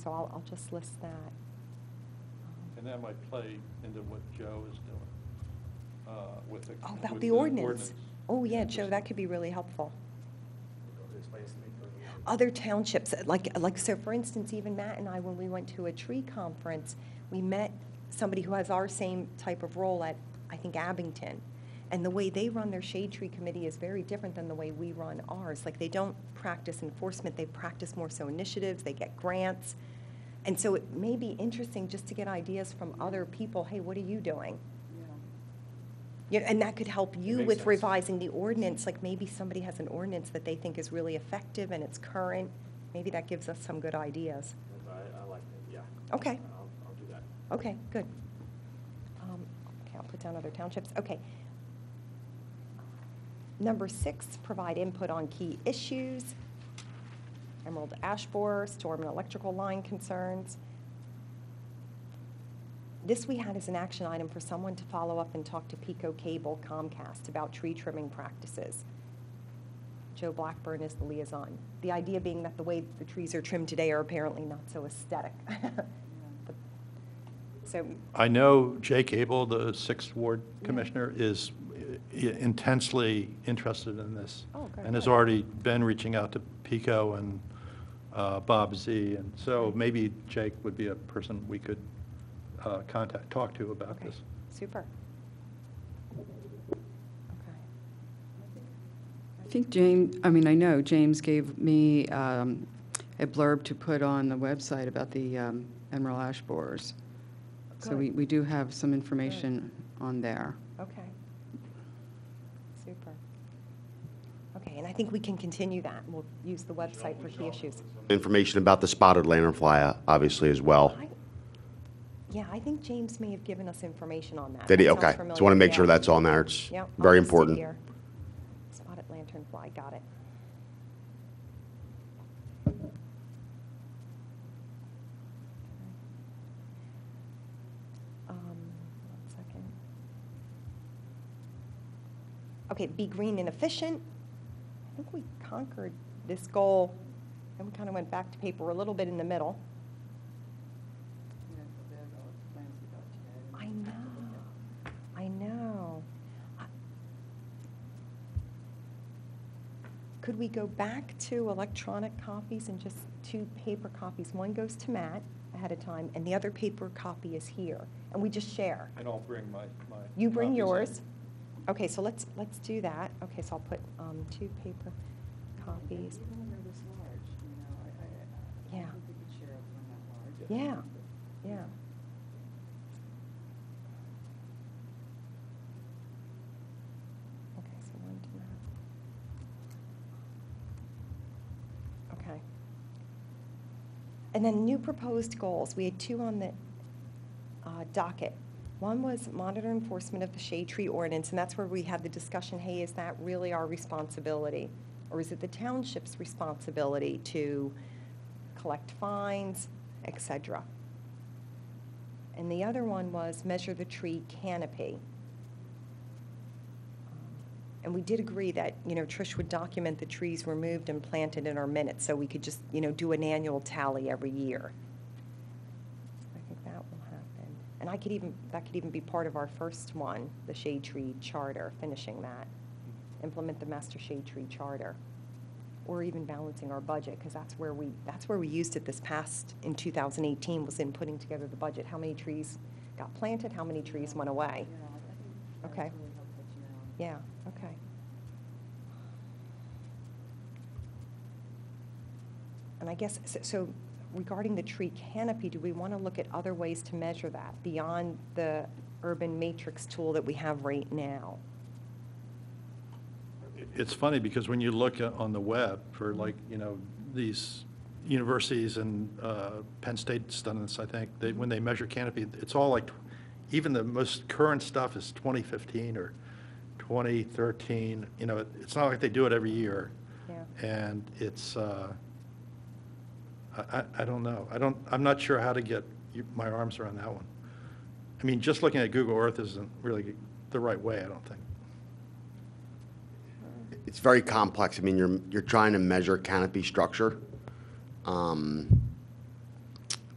So I'll just list that. And that might play into what Joe is doing with the About the ordinance. Oh, yeah, Joe, that could be really helpful. Other townships, like so for instance, even Matt and I, when we went to a tree conference, we met somebody who has our same type of role at, I think, Abington. And the way they run their shade tree committee is very different than the way we run ours. Like, they don't practice enforcement, they practice more so initiatives, they get grants. And so it may be interesting just to get ideas from other people, hey, what are you doing? Yeah, and that could help you with revising the ordinance. Like, maybe somebody has an ordinance that they think is really effective and it's current. Maybe that gives us some good ideas. I like it, yeah. Okay. I'll do that. Okay, good. Okay, I'll put down other townships. Okay. Number 6, provide input on key issues. Emerald ash borer, storm and electrical line concerns. This we had as an action item for someone to follow up and talk to Pico Cable Comcast about tree trimming practices. Joe Blackburn is the liaison. The idea being that the way the trees are trimmed today are apparently not so aesthetic. So I know Jay Cable, the 6th Ward Commissioner, is intensely interested in this. Oh, good. And has already been reaching out to Pico and Bob Z. And so maybe Jake would be a person we could talk to about this. Super. Okay. I think James, I know James gave me a blurb to put on the website about the emerald ash borers. So we do have some information on there. Okay. Super. Okay, and I think we can continue that. We'll use the website for key issues. Information about the spotted lanternfly, obviously, as well. Yeah, I think James may have given us information on that. Did he? That sounds Okay. familiar. So I want to make Yeah. sure that's on there. It's Yep, very I'll list it important. here. Spotted lanternfly, got it. One second. Okay, be green and efficient. I think we conquered this goal, and we kind of went back to paper a little bit in the middle. I know. I know. Could we go back to electronic copies and just 2 paper copies? One goes to Matt ahead of time, and the other paper copy is here, and we just share. And I'll bring my You bring copies in. yours. Okay, so let's do that. Okay, so I'll put 2 paper copies. Yeah. Yeah, yeah. Okay, so 1 to Matt. Okay. And then new proposed goals. We had 2 on the docket. One was monitor enforcement of the shade tree ordinance, and that's where we had the discussion, hey, is that really our responsibility? Or is it the township's responsibility to collect fines, et cetera? And the other one was measure the tree canopy. And we did agree that, Trish would document the trees removed and planted in our minutes, so we could just, do an annual tally every year. I think that will happen. And that could even be part of our first one, the shade tree charter, finishing that. Implement the master shade tree charter. Or even balancing our budget, because that's where we used it this past, in 2018, was in putting together the budget. How many trees got planted, how many trees went away? Okay. Yeah, okay. And I guess, so regarding the tree canopy, do we want to look at other ways to measure that beyond the urban matrix tool that we have right now? It's funny because when you look on the web for these universities and Penn State's done this, I think, when they measure canopy, it's all like, even the most current stuff is 2015 or 2013. It's not like they do it every year. Yeah. And it's, I don't know. I'm not sure how to get my arms around that one. I mean, just looking at Google Earth isn't really the right way, I don't think. It's very complex. I mean, you're trying to measure canopy structure.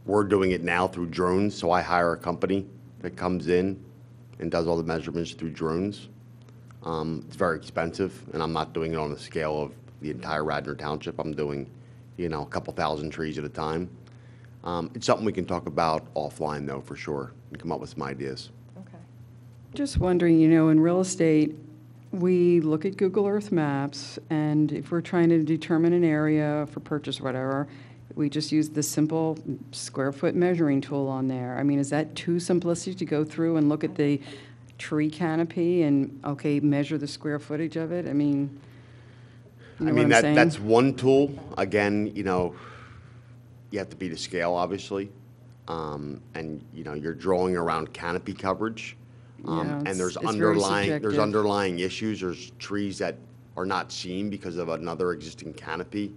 We're doing it now through drones, so I hire a company that comes in and does all the measurements through drones. It's very expensive, and I'm not doing it on the scale of the entire Radnor Township. I'm doing, a couple thousand trees at a time. It's something we can talk about offline, though, for sure, and come up with some ideas. Okay. Just wondering, in real estate, we look at Google Earth Maps, and if we're trying to determine an area for purchase or whatever, we just use the simple square foot measuring tool on there. I mean, is that too simplistic to go through and look at the tree canopy and, measure the square footage of it? I mean, you know what I'm saying? That's one tool. Again, you have to be to scale, obviously. And, you're drawing around canopy coverage. And there's it's very subjective. underlying issues. There's trees that are not seen because of another existing canopy.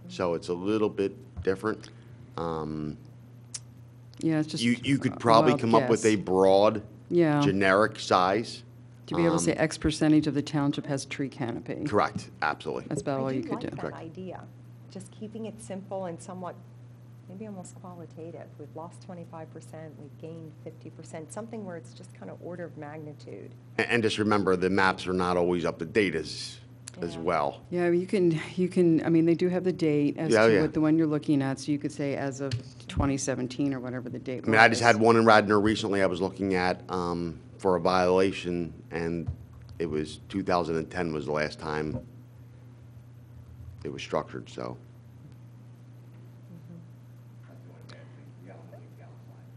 So it's a little bit different. Yeah, it's just You could probably wild come up with guess. a broad, Yeah. generic size. To be able to say X percentage of the township has tree canopy. Correct, absolutely. That's about all you could do. I do like that idea, just keeping it simple and somewhat, maybe almost qualitative. We've lost 25%, we've gained 50%, something where it's just kind of order of magnitude. And just remember, the maps are not always up to date as well. Yeah, you can, I mean, they do have the date as to what the one you're looking at, so you could say as of 2017 or whatever the date was. I mean, I just had one in Radnor recently I was looking at for a violation, and it was 2010 was the last time it was structured, so.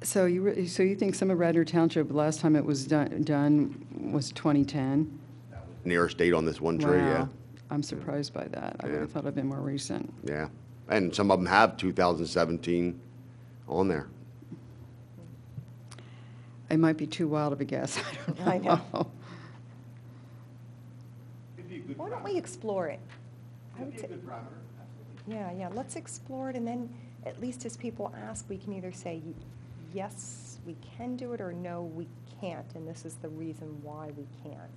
So you think some of Radnor Township, last time it was done was 2010? Nearest date on this one tree, yeah. Wow. I'm surprised by that. I would have thought it'd been more recent. Yeah, and some of them have 2017 on there. It might be too wild of a guess. I don't know. I know. Why don't we explore it? I would say, yeah, let's explore it, and then at least as people ask, we can either say, yes, we can do it, or no, we can't, and this is the reason why we can't.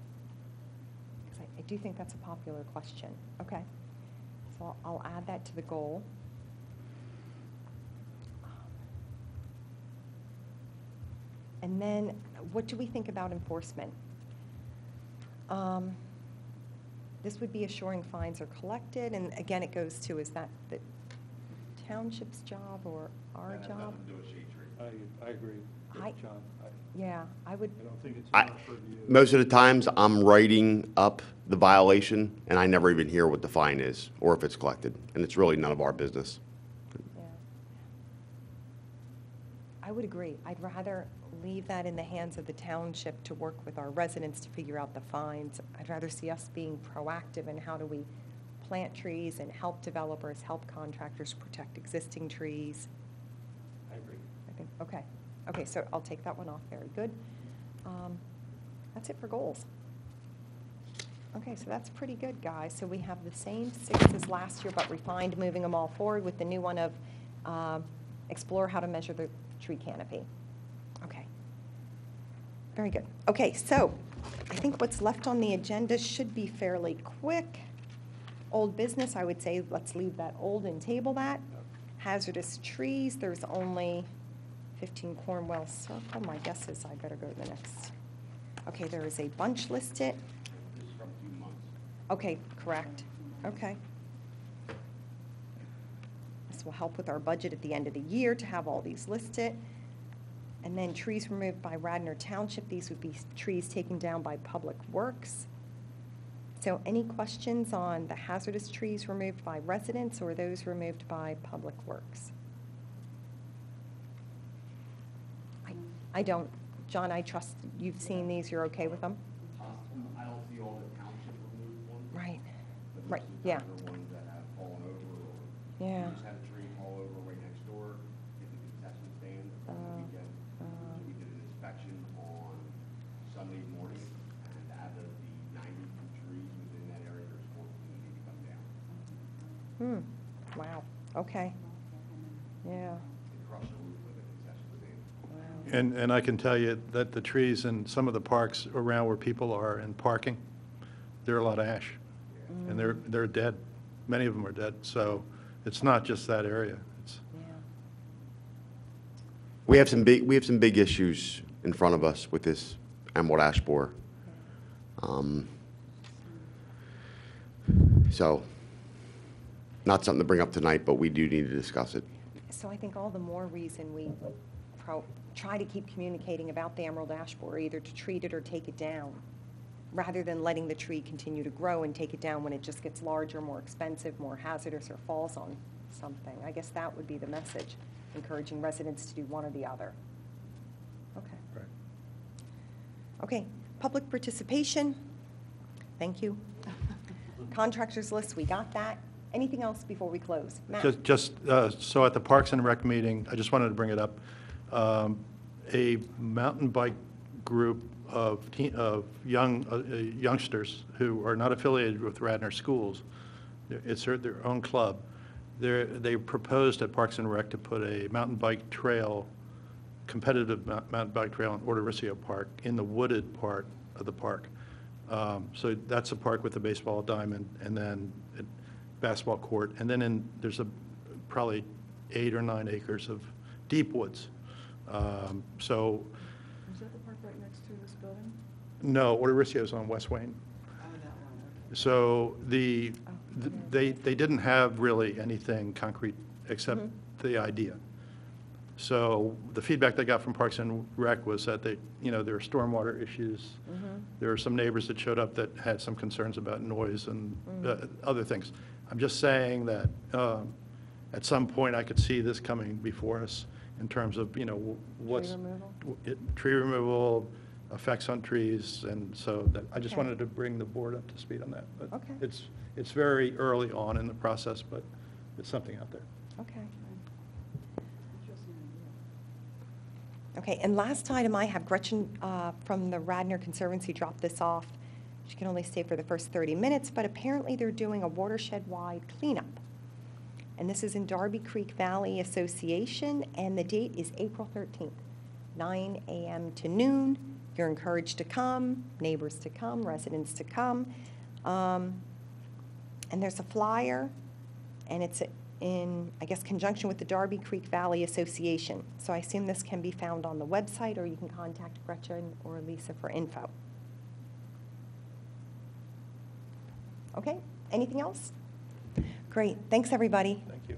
Because I do think that's a popular question. Okay. So I'll add that to the goal. And then, what do we think about enforcement? This would be assuring fines are collected, and again, it goes to, is that the township's job or our job? I agree with John. Yeah, I would, I don't think it's I- enough review. Most of the times, I'm writing up the violation, and I never even hear what the fine is, or if it's collected, and it's really none of our business. yeah. I would agree. I'd rather leave that in the hands of the township to work with our residents to figure out the fines. I'd rather see us being proactive in how do we plant trees and help developers, help contractors protect existing trees. I agree. I think, okay. Okay, so I'll take that one off. Very good. That's it for goals. Okay, so that's pretty good, guys. So we have the same 6 as last year, but refined, moving them all forward with the new one of explore how to measure the tree canopy. Okay. Very good. Okay, so I think what's left on the agenda should be fairly quick. Old business, I would say let's leave that old and table that. Hazardous trees, there's only 15 Cornwell Circle. My guess is I better go to the next. Okay, there is a bunch listed. Okay, correct. Okay. This will help with our budget at the end of the year to have all these listed. And then trees removed by Radnor Township. These would be trees taken down by Public Works. So any questions on the hazardous trees removed by residents or those removed by Public Works? I don't. John, I trust you've seen these. You're okay with them? I don't see all the township removed ones. Right. But Right, most of the yeah. time they're ones that have fallen over, or Yeah. we just had a tree fall over right next door in the concession stand on the weekend. So we did an inspection on Sunday morning, and out of the 92 trees within that area, there's 14 that need to come down. Wow. Okay. Yeah. They crushed the roof of the concession stand. And I can tell you that the trees in some of the parks around where people are and parking, there are a lot of ash. And they're dead. Many of them are dead. So it's not just that area. It's, Yeah. We have some big issues in front of us with this emerald ash borer. So, not something to bring up tonight, but we do need to discuss it. So I think all the more reason we try to keep communicating about the emerald ash borer, either to treat it or take it down, rather than letting the tree continue to grow and take it down when it just gets larger, more expensive, more hazardous, or falls on something. I guess that would be the message, encouraging residents to do one or the other. Okay. right. Okay, public participation. Thank you. Contractors list, we got that. Anything else before we close? Matt? So at the Parks and Rec meeting, I just wanted to bring it up. A mountain bike group of youngsters who are not affiliated with Radnor schools, it's their own club. They proposed at Parks and Rec to put a mountain bike trail, competitive mountain bike trail in Ordorisio Park in the wooded part of the park. So that's a park with a baseball diamond and then a basketball court. And then there's probably 8 or 9 acres of deep woods. So. Is that the park right next to this building? No, Ordorisio is on West Wayne. Oh, that one. So they didn't have really anything concrete except the idea. So the feedback they got from Parks and Rec was that there were stormwater issues. There were some neighbors that showed up that had some concerns about noise and other things. I'm just saying that at some point I could see this coming before us in terms of, what's tree removal, effects on trees, and so that I just wanted to bring the board up to speed on that. But Okay. it's very early on in the process, but it's something out there. Okay. Okay, and last item I have, Gretchen from the Radnor Conservancy dropped this off. She can only stay for the first 30 minutes, but apparently they're doing a watershed-wide cleanup. And this is in Darby Creek Valley Association, and the date is April 13th, 9 a.m. to noon. You're encouraged to come, neighbors to come, residents to come. And there's a flyer, and it's in, I guess, conjunction with the Darby Creek Valley Association. So I assume this can be found on the website, or you can contact Gretchen or Lisa for info. Okay, anything else? Great, thanks, everybody. Thank you.